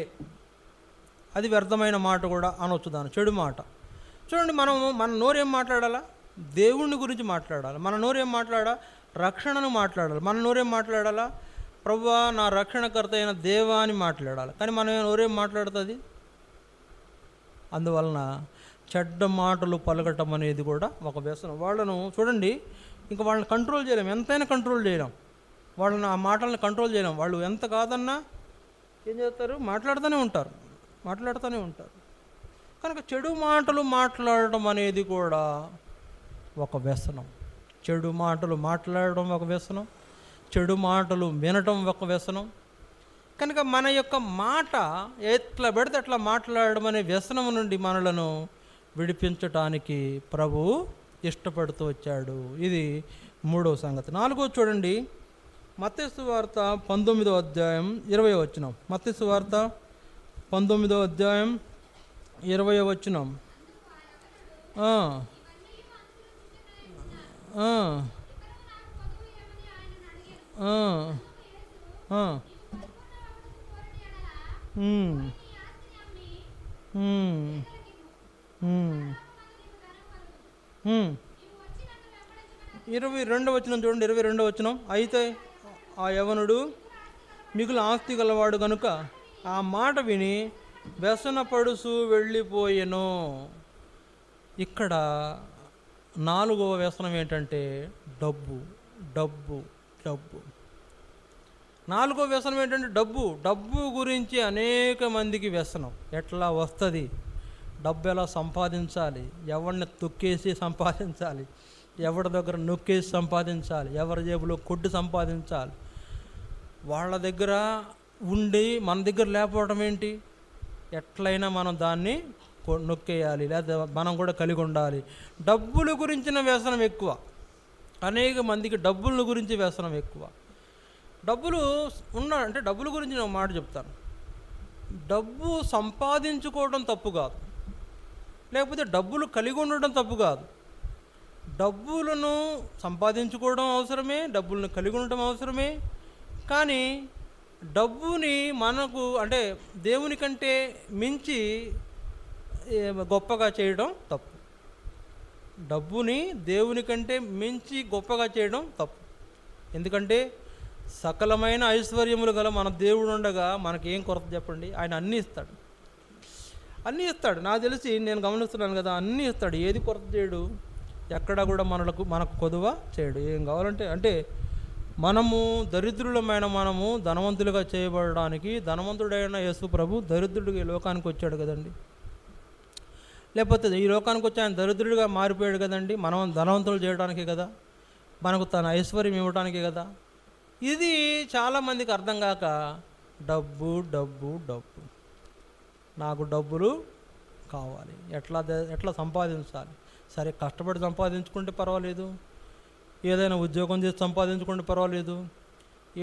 అది వ్యర్థమైన మాట కూడా అనొచ్చు దాన్ని, చెడు మాట. చూడండి, మన నోరేం మాట్లాడాలా? దేవుని గురించి మాట్లాడాలి. మన నోరేం మాట్లాడాలా? రక్షణను మాట్లాడాలి. మన నోరేం మాట్లాడాలా? ప్రభువా, నా రక్షణకర్త అయిన దేవా అని మాట్లాడాలి. కానీ మనం నోరేం మాట్లాడుతుంది? అందువలన చెడ్డ మాటలు పలకటం అనేది కూడా ఒక వ్యసనం. వాళ్ళను చూడండి, ఇంకా వాళ్ళని కంట్రోల్ చేయలేం, ఎంతైనా కంట్రోల్ చేయలేం వాళ్ళని, ఆ మాటలను కంట్రోల్ చేయలేం. వాళ్ళు ఎంత కాదన్నా ఏం చేస్తారు? మాట్లాడుతూనే ఉంటారు. కనుక చెడు మాటలు మాట్లాడటం అనేది కూడా ఒక వ్యసనం. చెడు మాటలు మాట్లాడడం ఒక వ్యసనం, చెడు మాటలు వినటం ఒక వ్యసనం. కనుక మన యొక్క మాట ఎట్లా పెడితే అట్లా మాట్లాడడం అనే వ్యసనం నుండి మనలను విడిపించటానికి ప్రభువు ఇష్టపడుతూ వచ్చాడు. ఇది మూడవ సంగతి. నాలుగో చూడండి, మత్తయి సువార్త 19వ అధ్యాయం 20వ వచనం. మత్తయి సువార్త 19వ అధ్యాయం 20వ వచనం. ఆ, ఆ, ఆ, ఉమ్, ఉమ్, ఉమ్, ఉమ్. 22 వచనం చూడండి, 22 వచనం. అయితే ఆ యవనుడు మిగులు ఆస్తి గలవాడు గనుక ఆ మాట విని వ్యసనపడుచు వెళ్ళిపోయెను. ఇక్కడ 4వ వ్యసనం ఏంటంటే డబ్బు. డబ్బు డబ్బు 4వ వ్యసనం ఏంటంటే డబ్బు. డబ్బు గురించి అనేక మందికి వ్యసనం. ఎట్లా వస్తుంది, డబ్బు ఎలా సంపాదించాలి, ఎవరిని తొక్కేసి సంపాదించాలి, ఎవరి దగ్గర నొక్కేసి సంపాదించాలి, ఎవరి జేబులో కొట్టు సంపాదించాలి, వాళ్ళ దగ్గర ఉండి మన దగ్గర లేకపోవడం ఏంటి, ఎట్లయినా మనం దాన్ని నొక్కేయాలి, లేదా మనం కూడా కలిగి ఉండాలి. డబ్బుల గురించిన వ్యసనం ఎక్కువ. అనేక మందికి డబ్బుల గురించి వ్యసనం ఎక్కువ. డబ్బులు అంటే డబ్బుల గురించి నేను మాట చెప్తాను. డబ్బు సంపాదించుకోవడం తప్పు కాదు, లేకపోతే డబ్బులు కలిగి ఉండడం తప్పు కాదు. డబ్బులను సంపాదించుకోవడం అవసరమే, డబ్బులను కలిగి ఉండడం అవసరమే. కానీ డబ్బుని మనకు అంటే దేవుని కంటే మించి గొప్పగా చేయడం తప్పు. డబ్బుని దేవుని కంటే మించి గొప్పగా చేయడం తప్పు. ఎందుకంటే సకలమైన ఐశ్వర్యములు గల మన దేవుడు ఉండగా మనకేం కొరత చెప్పండి? ఆయన అన్నీ ఇస్తాడు, అన్నీ ఇస్తాడు. నాకు తెలిసి నేను గమనిస్తున్నాను కదా, అన్నీ ఇస్తాడు. ఏది కొరత చేయడు, ఎక్కడ కూడా మనకు కొదువ చేయడు. ఏం కావాలంటే అంటే మనము దరిద్రులమైన మనము ధనవంతులుగా చేయబడడానికి ధనవంతుడైన యేసు ప్రభు దరిద్రుడిగా ఈ లోకానికి వచ్చాడు కదండి. లేకపోతే ఈ లోకానికి వచ్చి ఆయన దరిద్రుడిగా మారిపోయాడు కదండి. మనం ధనవంతులు చేయడానికే కదా, మనకు తన ఐశ్వర్యం ఇవ్వడానికే కదా. ఇది చాలామందికి అర్థం కాక డబ్బు డబ్బు డబ్బు, నాకు డబ్బులు కావాలి, ఎట్లా సంపాదించాలి. సరే, కష్టపడి సంపాదించుకుంటే పర్వాలేదు, ఏదైనా ఉద్యోగం చేసి సంపాదించుకుంటే పర్వాలేదు,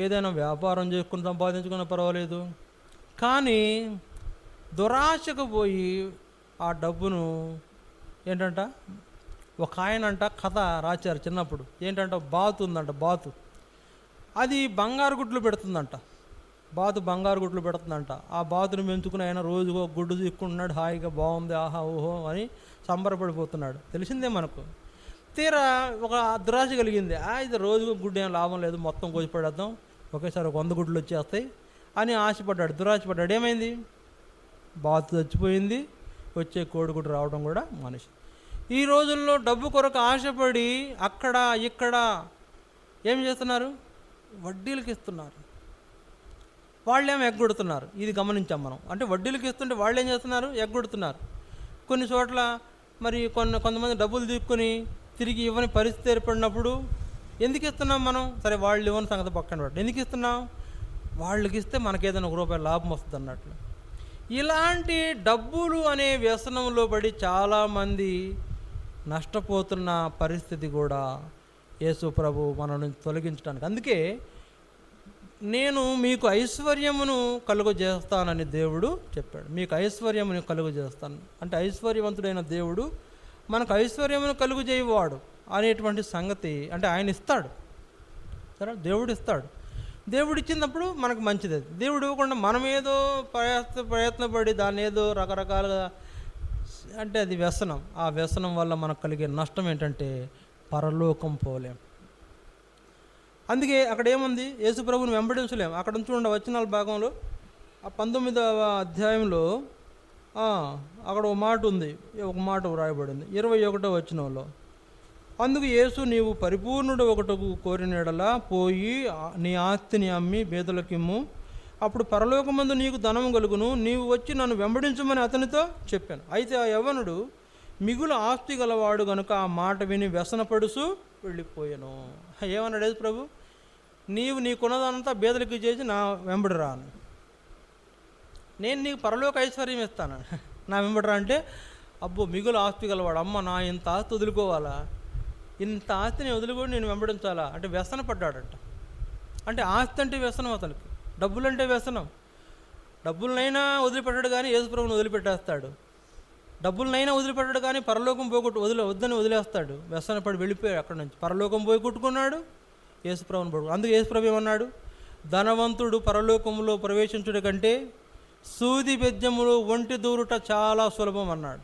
ఏదైనా వ్యాపారం చేసుకుని సంపాదించుకున్నా పర్వాలేదు. కానీ దురాశకు పోయి ఆ డబ్బును ఏంటంట, ఒక ఆయనంట కథ రాశారు చిన్నప్పుడు. ఏంటంట, బాతు ఉందంట, బాతు. అది బంగారు గుడ్లు పెడుతుందంట. బాతు బంగారు గుడ్లు పెడుతుందంట. ఆ బాతును పెంచుకుని ఆయన రోజుకో గుడ్డు తీసుకుంటున్నాడు, హాయిగా బాగుంది, ఆహా ఓహో అని సంబరపడిపోతున్నాడు. తెలిసిందే మనకు. తీరా ఒక దురాశ కలిగింది, ఇది రోజుకో గుడ్డు ఏం లాభం లేదు, మొత్తం కోసిపడేద్దాం, ఒకేసారి 100 గుడ్లు వచ్చేస్తాయి అని ఆశపడ్డాడు, దురాశపడ్డాడు. ఏమైంది, బాతు చచ్చిపోయింది, వచ్చే కోడిగుడ్డు రావడం కూడా మనిషి. ఈ రోజుల్లో డబ్బు కొరకు ఆశపడి అక్కడ ఇక్కడ ఏం చేస్తున్నారు, వడ్డీలకు ఇస్తున్నారు, వాళ్ళేమో ఎగ్గొడుతున్నారు. ఇది గమనించాం మనం. అంటే వడ్డీలకు ఇస్తుంటే వాళ్ళు ఏం చేస్తున్నారు, ఎగ్గొడుతున్నారు. కొన్ని చోట్ల మరి కొంతమంది డబ్బులు తీసుకొని తిరిగి ఇవ్వని పరిస్థితి ఏర్పడినప్పుడు ఎందుకు ఇస్తున్నాం మనం? సరే, వాళ్ళు ఇవ్వని సంగతి పక్కన పెట్టు, ఎందుకు ఇస్తున్నాం? వాళ్ళకి ఇస్తే మనకేదైనా ₹1 లాభం వస్తుంది అన్నట్లు. ఇలాంటి డబ్బులు అనే వ్యసనంలో పడి చాలామంది నష్టపోతున్న పరిస్థితి కూడా యేసు ప్రభు మన నుంచి తొలగించడానికి. అందుకే నేను మీకు ఐశ్వర్యమును కలుగజేస్తానని దేవుడు చెప్పాడు. మీకు ఐశ్వర్యమును కలుగజేస్తాను అంటే ఐశ్వర్యవంతుడైన దేవుడు మనకు ఐశ్వర్యమును కలుగజేయవాడు అనేటువంటి సంగతి. అంటే ఆయన ఇస్తాడు, సరే, దేవుడు ఇస్తాడు. దేవుడు ఇచ్చినప్పుడు మనకు మంచిది. అది దేవుడు ఇవ్వకుండా మనం ఏదో ప్రయత్నపడి దాన్ని ఏదో రకరకాలుగా అంటే అది వ్యసనం. ఆ వ్యసనం వల్ల మనకు కలిగే నష్టం ఏంటంటే పరలోకం పోలేం. అందుకే అక్కడ ఏముంది, యేసు ప్రభువుని వెంబడించలేం. అక్కడ చూడండి వచనాల భాగంలో ఆ 19వ అధ్యాయంలో అక్కడ ఒక మాట ఉంది, ఒక మాట వ్రాయబడింది 21వ వచనంలో. అందుకు యేసు, నీవు పరిపూర్ణుడు ఒకటకు కోరినడలా పోయి నీ ఆస్తిని అమ్మి బీదలకిమ్ము, అప్పుడు పరలోకమందు నీకు ధనము కలుగును, నీవు వచ్చి నన్ను వెంబడించమని అతనితో చెప్పాను. అయితే ఆ యవ్వనుడు మిగులు ఆస్తి గలవాడు కనుక ఆ మాట విని వ్యసనపడుచు వెళ్ళిపోయాను. ఏమన్నాడు యేసు ప్రభు, నీవు నీకున్నదంతా బీదలకి చేసి నా వెంబడి రాను, నేను నీకు పరలోక ఐశ్వర్యం ఇస్తాను, నా వెంబడి రా అంటే, అబ్బో మిగులు ఆస్తి గలవాడు, అమ్మ నా ఇంత ఆస్తి వదులుకోవాలా, ఇంత ఆస్తిని వదులుకొని నేను వెంబడించాలా అంటే వ్యసన పడ్డాడట. అంటే ఆస్తి అంటే వ్యసనం, అతనికి డబ్బులంటే వ్యసనం. డబ్బులనైనా వదిలిపెట్టాడు కానీ యేసు ప్రభువుని వదిలిపెట్టేస్తాడు. డబ్బులనైనా వదిలిపెట్టాడు, కానీ పరలోకం వద్దని వదిలేస్తాడు. వ్యసనపడి వెళ్ళిపోయాడు అక్కడి నుంచి. పరలోకం పోయి కొట్టుకున్నాడు, యేసుప్రభుని పడు. అందుకు యేసుప్రభు ఏమన్నాడు? ధనవంతుడు పరలోకంలో ప్రవేశించుట కంటే సూది బెజ్జములో ఒంటి దూరుట చాలా సులభం అన్నాడు.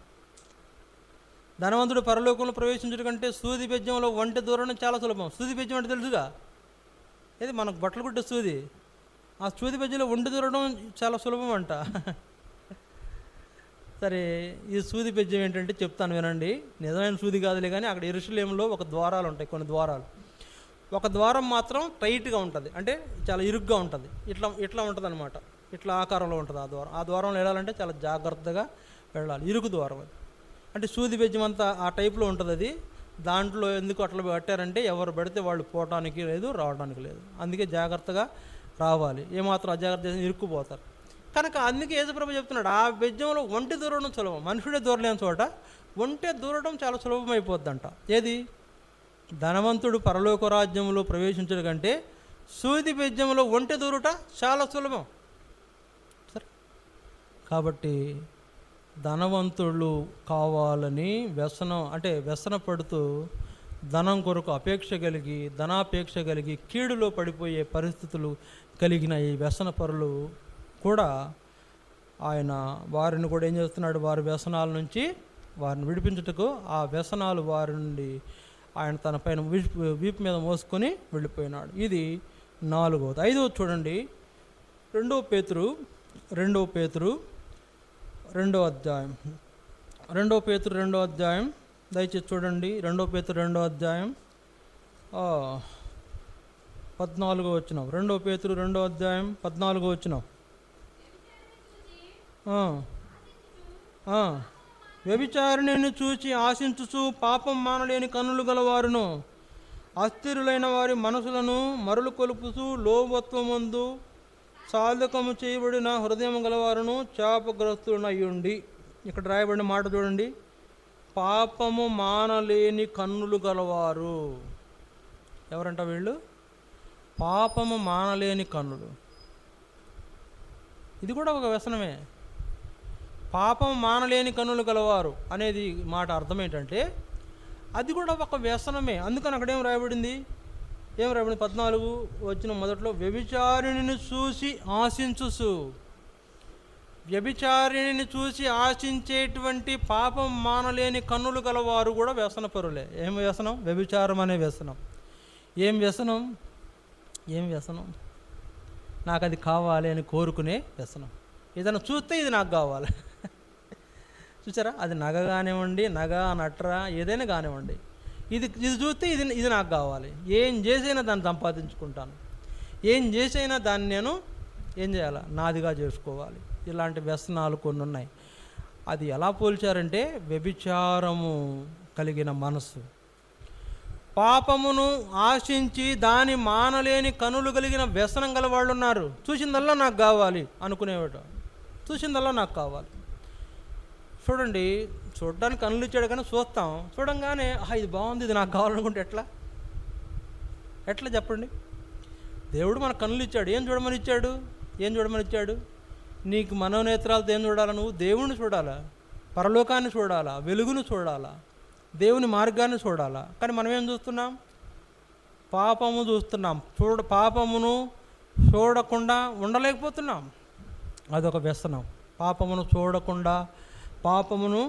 ధనవంతుడు పరలోకంలో ప్రవేశించుట కంటే సూది బెజ్జంలో ఒంటి దూరడం చాలా సులభం. సూది బెజ్జం అంటే తెలుసుగా, ఏది మనకు బట్టలు కుట్టే సూది. ఆ సూది బెజ్జంలో ఒంటి దూరడం చాలా సులభం అంట. సరే, ఈ సూది బెజ్జం ఏంటంటే చెప్తాను వినండి. నిజమైన సూది కాదులే, కానీ అక్కడ యెరూషలేములో ఒక ద్వారాలు ఉంటాయి, కొన్ని ద్వారాలు. ఒక ద్వారం మాత్రం టైట్గా ఉంటుంది, అంటే చాలా ఇరుగ్గా ఉంటుంది. ఇట్లా ఉంటుంది అనమాట, ఇట్లా ఆకారంలో ఉంటుంది ఆ ద్వారం. ఆ ద్వారంలో వెళ్ళాలంటే చాలా జాగ్రత్తగా వెళ్ళాలి. ఇరుకు ద్వారం అది. అంటే సూది బెజ్జం అంతా ఆ టైప్లో ఉంటుంది అది. దాంట్లో ఎందుకు అట్లా పెట్టారంటే ఎవరు పెడితే వాళ్ళు పోవటానికి లేదు, రావడానికి లేదు. అందుకే జాగ్రత్తగా రావాలి. ఏమాత్రం అజాగ్రత్త చేసి ఇరుక్కుపోతారు. కనుక అందుకే యేసుప్రభు చెప్తున్నాడు, ఆ బెజ్జంలో ఒంటి దూరడం సులభం. మనుషుడే దూరలేని చోట ఒంటె దూరడం చాలా సులభమైపోద్దంట. ఏది? ధనవంతుడు పరలోక రాజ్యంలో ప్రవేశించడం కంటే సూది బెజ్జంలో ఒంటె దూరుట చాలా సులభం. సరే, కాబట్టి ధనవంతులు కావాలని వ్యసన పడుతూ ధనం కొరకు అపేక్ష కలిగి, ధనాపేక్ష కలిగి కీడులో పడిపోయే పరిస్థితులు కలిగిన ఈ వ్యసన పరులు కూడా ఆయన వారిని కూడా ఏం చేస్తున్నాడు? వారి వ్యసనాల నుంచి వారిని విడిపించుటకు ఆ వ్యసనాలు వారి నుండి ఆయన తన పైన వీపు మీద మోసుకొని వెళ్ళిపోయినాడు. ఇది 4వది. 5వది చూడండి, 2 పేతురు 2వ అధ్యాయం. 2 పేతురు 2వ అధ్యాయం దయచేసి చూడండి. 2 పేతురు 2వ అధ్యాయం 14వ వచనం. 2 పేతురు 2వ అధ్యాయం 14వ వచనం. వ్యభిచారిణిని చూచి ఆశించుచు పాపం మానలేని కన్నులు గలవారును, అస్థిరులైన వారి మనసులను మరులు కొలుపుచు లోభత్వమందు సాధకము చేయబడిన హృదయం గలవారును శాపగ్రస్తులనయ్యుండి. ఇక్కడ రాయబడిన మాట చూడండి, పాపము మానలేని కన్నులు గలవారు. ఎవరంట వీళ్ళు? పాపము మానలేని కన్నులు. ఇది కూడా ఒక వ్యసనమే. పాపం మానలేని కన్నులు గలవారు అనేది మాట అర్థం ఏంటంటే అది కూడా ఒక వ్యసనమే. అందుకని అక్కడేం రాయబడింది? 14 వచ్చిన మొదట్లో, వ్యభిచారిణిని చూసి ఆశించుసు. వ్యభిచారిణిని చూసి ఆశించేటువంటి పాపం మానలేని కన్నులు గలవారు కూడా వ్యసన పరులే. ఏం వ్యసనం? వ్యభిచారం అనే వ్యసనం. ఏం వ్యసనం? నాకు అది కావాలి అని కోరుకునే వ్యసనం. ఏదైనా చూస్తే ఇది నాకు కావాలి. చూసారా? అది నగ కానివ్వండి, నగ నట్రా ఏదైనా కానివ్వండి, ఇది చూస్తే ఇది నాకు కావాలి. ఏం చేసైనా దాన్ని సంపాదించుకుంటాను, ఏం చేసైనా దాన్ని నేను ఏం చేయాలి? నాదిగా చేసుకోవాలి. ఇలాంటి వ్యసనాలు కొన్ని ఉన్నాయి. అది ఎలా పోల్చారంటే వ్యభిచారము కలిగిన మనసు, పాపమును ఆశించి దాని మానలేని కనులు కలిగిన వ్యసనం గల వాళ్ళు ఉన్నారు. చూసిందల్లా నాకు కావాలి అనుకునేవాడు, చూసిందల్లా నాకు కావాలి. చూడండి, చూడడానికి కనులు ఇచ్చాడు కానీ చూస్తాం, చూడంగానే ఇది బాగుంది, ఇది నాకు కావాలనుకుంటే ఎట్లా చెప్పండి? దేవుడు మన కనులు ఇచ్చాడు, ఏం చూడమని ఇచ్చాడు? నీకు మనోనేత్రాలతో ఏం చూడాలా? నువ్వు దేవుణ్ణి చూడాలా, పరలోకాన్ని చూడాలా, వెలుగును చూడాలా, దేవుని మార్గాన్ని చూడాలా. కానీ మనం ఏం చూస్తున్నాం? పాపము చూస్తున్నాం. పాపమును చూడకుండా ఉండలేకపోతున్నాం. అదొక వ్యసనం. పాపమును చూడకుండా, పాపమును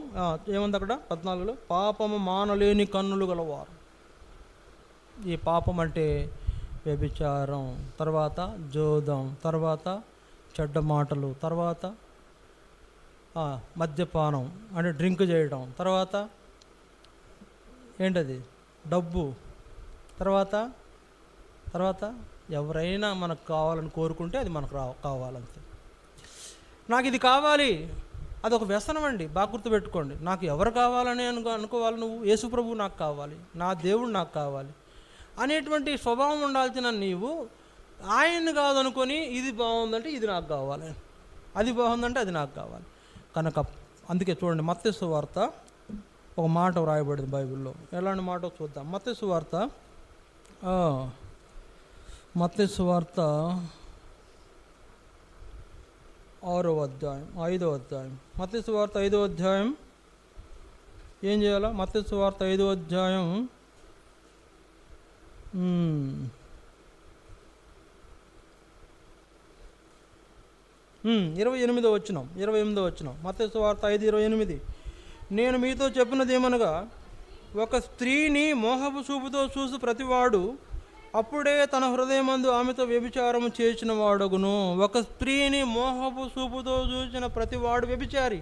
ఏముంది అక్కడ 14లో, పాపము మానలేని కన్నులు గలవారు. ఈ పాపం అంటే వ్యభిచారం, తర్వాత జోదం, తర్వాత చెడ్డ మాటలు, తర్వాత మద్యపానం అంటే డ్రింక్ చేయడం, తర్వాత ఏంటది డబ్బు, తర్వాత ఎవరైనా మనకు కావాలని కోరుకుంటే అది మనకు కావాలంతే. నాకు ఇది కావాలి, అదొక వ్యసనం అండి. బాగా గుర్తుపెట్టుకోండి. నాకు ఎవరు కావాలని అనుకోవాలి? నువ్వు యేసుప్రభు నాకు కావాలి, నా దేవుడు నాకు కావాలి అనేటువంటి స్వభావం ఉండాల్సిన నీవు ఆయన్ని కాదనుకొని ఇది బాగుందంటే ఇది నాకు కావాలి, అది బాగుందంటే అది నాకు కావాలి. కనుక అందుకే చూడండి, మత్తయి సువార్త ఒక మాట వ్రాయబడింది బైబిల్లో. ఎలాంటి మాట చూద్దాం. మత్తయి సువార్త 6వ అధ్యాయం 5వ అధ్యాయం. మత్తయి సువార్త 5వ అధ్యాయం ఏం చేయాలా? మత్తయి సువార్త 5వ అధ్యాయం 28వ వచనం. మత్తయి సువార్త 5:28. నేను మీతో చెప్పినది ఏమనగా, ఒక స్త్రీని మోహపు చూపుతో చూసి ప్రతివాడు అప్పుడే తన హృదయమందు ఆమెతో వ్యభిచారము చేసిన వాడగును. ఒక స్త్రీని మోహపు చూపుతో చూసిన ప్రతివాడు వ్యభిచారి.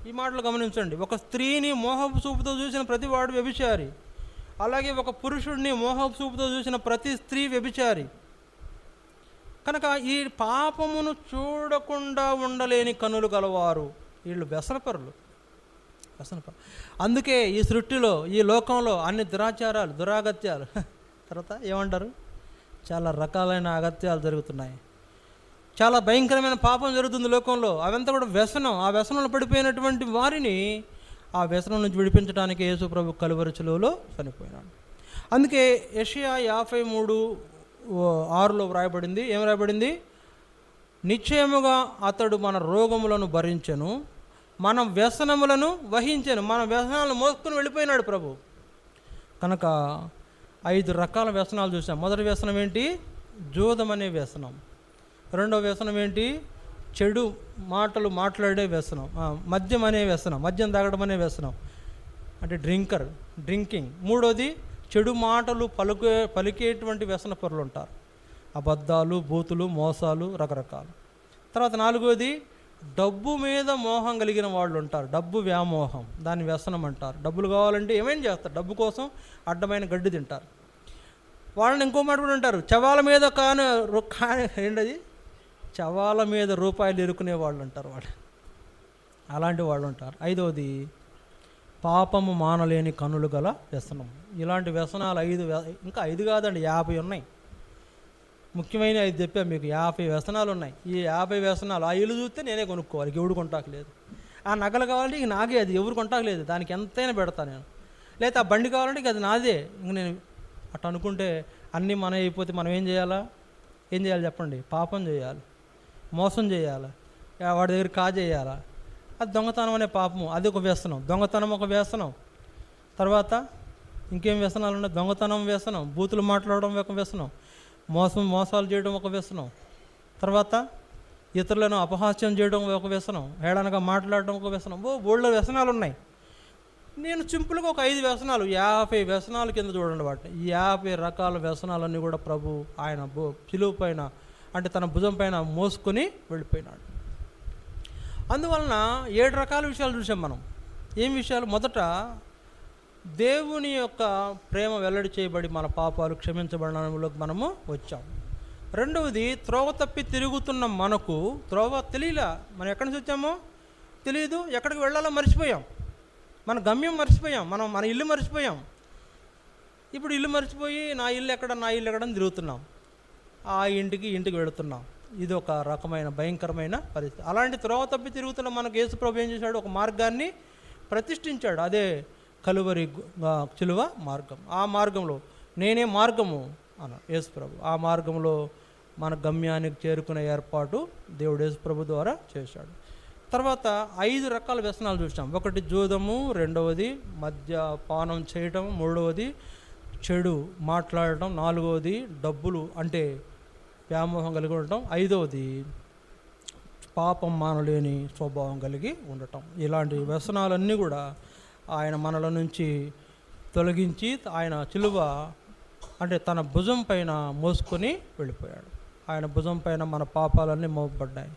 ఈ మాటలు గమనించండి. ఒక స్త్రీని మోహపు చూపుతో చూసిన ప్రతివాడు వ్యభిచారి. అలాగే ఒక పురుషుడిని మోహపు చూపుతో చూసిన ప్రతి స్త్రీ వ్యభిచారి. కనుక ఈ పాపమును చూడకుండా ఉండలేని కనులు గలవారు వీళ్ళు వ్యసనపరులు. అందుకే ఈ సృష్టిలో, ఈ లోకంలో అన్ని దురాచారాలు, దురాగత్యాలు, తర్వాత ఏమంటారు, చాలా రకాలైన అగత్యాలు జరుగుతున్నాయి. చాలా భయంకరమైన పాపం జరుగుతుంది లోకంలో. అవంతా కూడా వ్యసనం. ఆ వ్యసనంలో పడిపోయినటువంటి వారిని ఆ వ్యసనం నుంచి విడిపించడానికి యేసు ప్రభు కలువరి శిలువలో చనిపోయినాడు. అందుకే యెషయా 53:6 వ్రాయబడింది. ఏం రాయబడింది? నిశ్చయముగా అతడు మన రోగములను భరించెను, మన వ్యసనములను వహించెను. మన వ్యసనాలను మోసుకొని వెళ్ళిపోయినాడు ప్రభు. కనుక 5 రకాల వ్యసనాలు చూసాం. మొదటి వ్యసనం ఏంటి? జూదం అనే వ్యసనం. రెండవ వ్యసనం ఏంటి? చెడు మాటలు మాట్లాడే వ్యసనం. మద్యం అనే వ్యసనం, మద్యం తాగడం అనే వ్యసనం, అంటే డ్రింకింగ్. మూడోది చెడు మాటలు పలికేటువంటి వ్యసన పరులు ఉంటారు. అబద్ధాలు, బూతులు, మోసాలు, రకరకాలు. తర్వాత నాలుగోది డబ్బు మీద మోహం కలిగిన వాళ్ళు ఉంటారు. డబ్బు వ్యామోహం, దాన్ని వ్యసనం అంటారు. డబ్బులు కావాలంటే ఏమేం చేస్తారు? డబ్బు కోసం అడ్డమైన గడ్డి తింటారు. వాళ్ళని ఇంకో మాట కూడా ఉంటారు, చవాల మీద ఏంటది, చవాల మీద రూపాయలు ఇరుకునే వాళ్ళు ఉంటారు. అలాంటి వాళ్ళు ఉంటారు. ఐదవది పాపము మానలేని కనులు గల వ్యసనం. ఇలాంటి వ్యసనాలు 5, ఇంకా 5 కాదండి, 50 ఉన్నాయి. ముఖ్యమైన 5 చెప్పా మీకు. 50 వ్యసనాలు ఉన్నాయి. ఈ 50 వ్యసనాలు, ఆ ఇల్లు చూస్తే నేనే కొనుక్కోవాలి, ఎవడు కొంటాకు లేదు. ఆ నగలు కావాలంటే ఇంక నాకే, అది ఎవరు కొంటాకు లేదు, దానికి ఎంతైనా పెడతాను నేను. లేదా ఆ బండి కావాలంటే ఇంక అది నాదే. ఇంక నేను అట్లా అనుకుంటే అన్నీ మన అయిపోతే మనం ఏం చేయాలి చెప్పండి? పాపం చేయాలి, మోసం చేయాలి, వాడి దగ్గర కాజేయాలా. అది దొంగతనం అనే పాపము, అది ఒక వ్యసనం. దొంగతనం ఒక వ్యసనం. తర్వాత ఇంకేం వ్యసనాలు ఉన్నాయి? దొంగతనం వ్యసనం, బూతులు మాట్లాడడం ఒక వ్యసనం, మోసాలు చేయడం ఒక వ్యసనం, తర్వాత ఇతరులను అపహాస్యం చేయడం ఒక వ్యసనం, హేళనగా మాట్లాడడం ఒక వ్యసనం. బోళ్ళ వ్యసనాలు ఉన్నాయి. నేను సింపుల్గా ఒక 5 వ్యసనాలు, 50 వ్యసనాల కింద చూడండి వాటిని. ఈ 50 రకాల వ్యసనాలన్నీ కూడా ప్రభు ఆయన శిలువ పైన, అంటే తన భుజం పైన మోసుకొని వెళ్ళిపోయినాడు. అందువలన 7 రకాల విషయాలు చూసాం మనం. ఏం విషయాలు? మొదట దేవుని యొక్క ప్రేమ వెల్లడి చేయబడి మన పాపాలు క్షమించబడడంలోకి మనము వచ్చాం. రెండవది, త్రోవ తప్పి తిరుగుతున్న మనకు త్రోవ తెలియలా. మనం ఎక్కడి నుంచి వచ్చామో తెలియదు, ఎక్కడికి వెళ్ళాలో మర్చిపోయాం, మన గమ్యం మర్చిపోయాం, మన ఇల్లు మర్చిపోయాం. ఇప్పుడు ఇల్లు మర్చిపోయి నా ఇల్లు ఎక్కడని తిరుగుతున్నాం, ఆ ఇంటికి వెళుతున్నాం. ఇది ఒక రకమైన భయంకరమైన పరిస్థితి. అలాంటి త్రోవ తప్పి తిరుగుతున్న మనకు యేసు ప్రభు ఏం చేశాడు? ఒక మార్గాన్ని ప్రతిష్ఠించాడు. అదే కలువరి శిలువ మార్గం. ఆ మార్గంలో నేనే మార్గము అన్నాడు యేసు ప్రభు. ఆ మార్గంలో మన గమ్యానికి చేరుకునే ఏర్పాటు దేవుడు యేసు ప్రభు ద్వారా చేశాడు. తర్వాత 5 రకాల వ్యసనాలు చూసాం. ఒకటి జూదము, రెండవది మద్యపానం చేయటం, మూడవది చెడు మాట్లాడటం, నాలుగవది డబ్బులు అంటే వ్యామోహం కలిగి ఉండటం, ఐదవది పాపం మానలేని స్వభావం కలిగి ఉండటం. ఇలాంటి వ్యసనాలన్నీ కూడా ఆయన మనల నుంచి తొలగించి ఆయన శిలువ అంటే తన భుజం పైన మోసుకొని వెళ్ళిపోయాడు. ఆయన భుజం పైన మన పాపాలన్నీ మోపబడ్డాయి.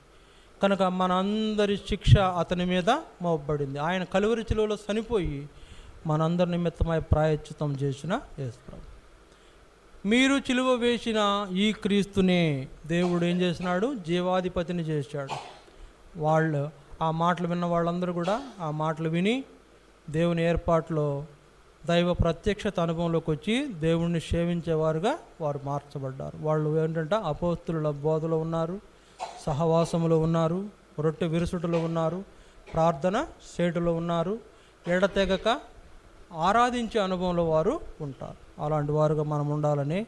కనుక మన అందరి శిక్ష అతని మీద మోపబడింది. ఆయన కలువరి శిలువలో చనిపోయి మనందరి నిమిత్తమై ప్రాయశ్చిత్తం చేసిన యేసు ప్రభు. మీరు శిలువ వేసిన ఈ క్రీస్తునే దేవుడు ఏం చేసినాడు? జీవాధిపతిని చేశాడు. వాళ్ళు ఆ మాటలు విన్న వాళ్ళందరూ కూడా ఆ మాటలు విని దేవుని ఏర్పాటులో దైవ ప్రత్యక్షత అనుభవంలోకి వచ్చి దేవుణ్ణి సేవించేవారుగా వారు మార్చబడ్డారు. వాళ్ళు ఏంటంటే అపోస్తుల బోధలో ఉన్నారు, సహవాసములో ఉన్నారు, రొట్టె విరుసుటలో ఉన్నారు, ప్రార్థన సేటులో ఉన్నారు, ఎడతెగక ఆరాధించే అనుభవంలో వారు ఉంటారు. అలాంటి వారుగా మనం ఉండాలని,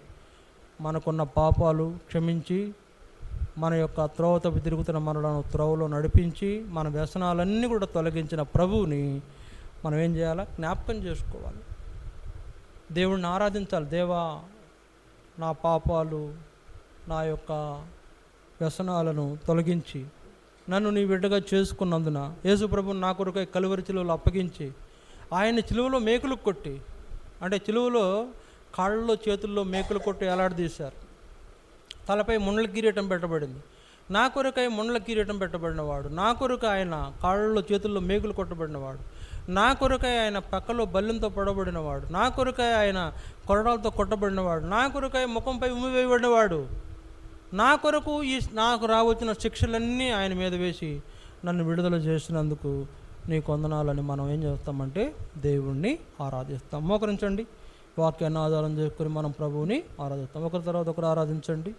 మనకున్న పాపాలు క్షమించి మన యొక్క త్రోవ తప్పి తిరుగుతున్న మనలను త్రోవలో నడిపించి మన వ్యసనాలన్నీ కూడా తొలగించిన ప్రభువుని మనం ఏం చేయాలి? జ్ఞాపకం చేసుకోవాలి. దేవుణ్ణి ఆరాధించాలి. దేవా, నా పాపాలు, నా యొక్క వ్యసనాలను తొలగించి నన్ను నీ బిడ్డగా చేసుకున్నందున యేసు ప్రభువుని నా కొరకై కలువరి చిలువలో అప్పగించి ఆయన చిలువలో మేకులు కొట్టి, అంటే చిలువలో కాళ్ళలో చేతుల్లో మేకులు కొట్టి ఎలాడదీశారు. తలపై ముండ్ల కిరీటం పెట్టబడింది. నా కొరకై ముండ్ల కిరీటం పెట్టబడినవాడు, నా కొరకు ఆయన కాళ్ళలో చేతుల్లో మేకులు కొట్టబడినవాడు, నా కొరకై ఆయన పక్కలో బల్లెంతో పొడబడినవాడు, నా కొరకై ఆయన కొరడాలతో కొట్టబడినవాడు, నా కొరకై ముఖంపై ఉమ్మివేయబడినవాడు, నా కొరకు నాకు రావచ్చిన శిక్షలన్నీ ఆయన మీద వేసి నన్ను విడుదల చేసినందుకు నీకు వందనాలని మనం ఏం చేస్తామంటే దేవుణ్ణి ఆరాధిస్తాం. మోకరించండి. వాక్యాన్ని ఆధారం చేసుకుని మనం ప్రభువుని ఆరాధిస్తాం. ఒకరి తర్వాత ఒకరు ఆరాధించండి.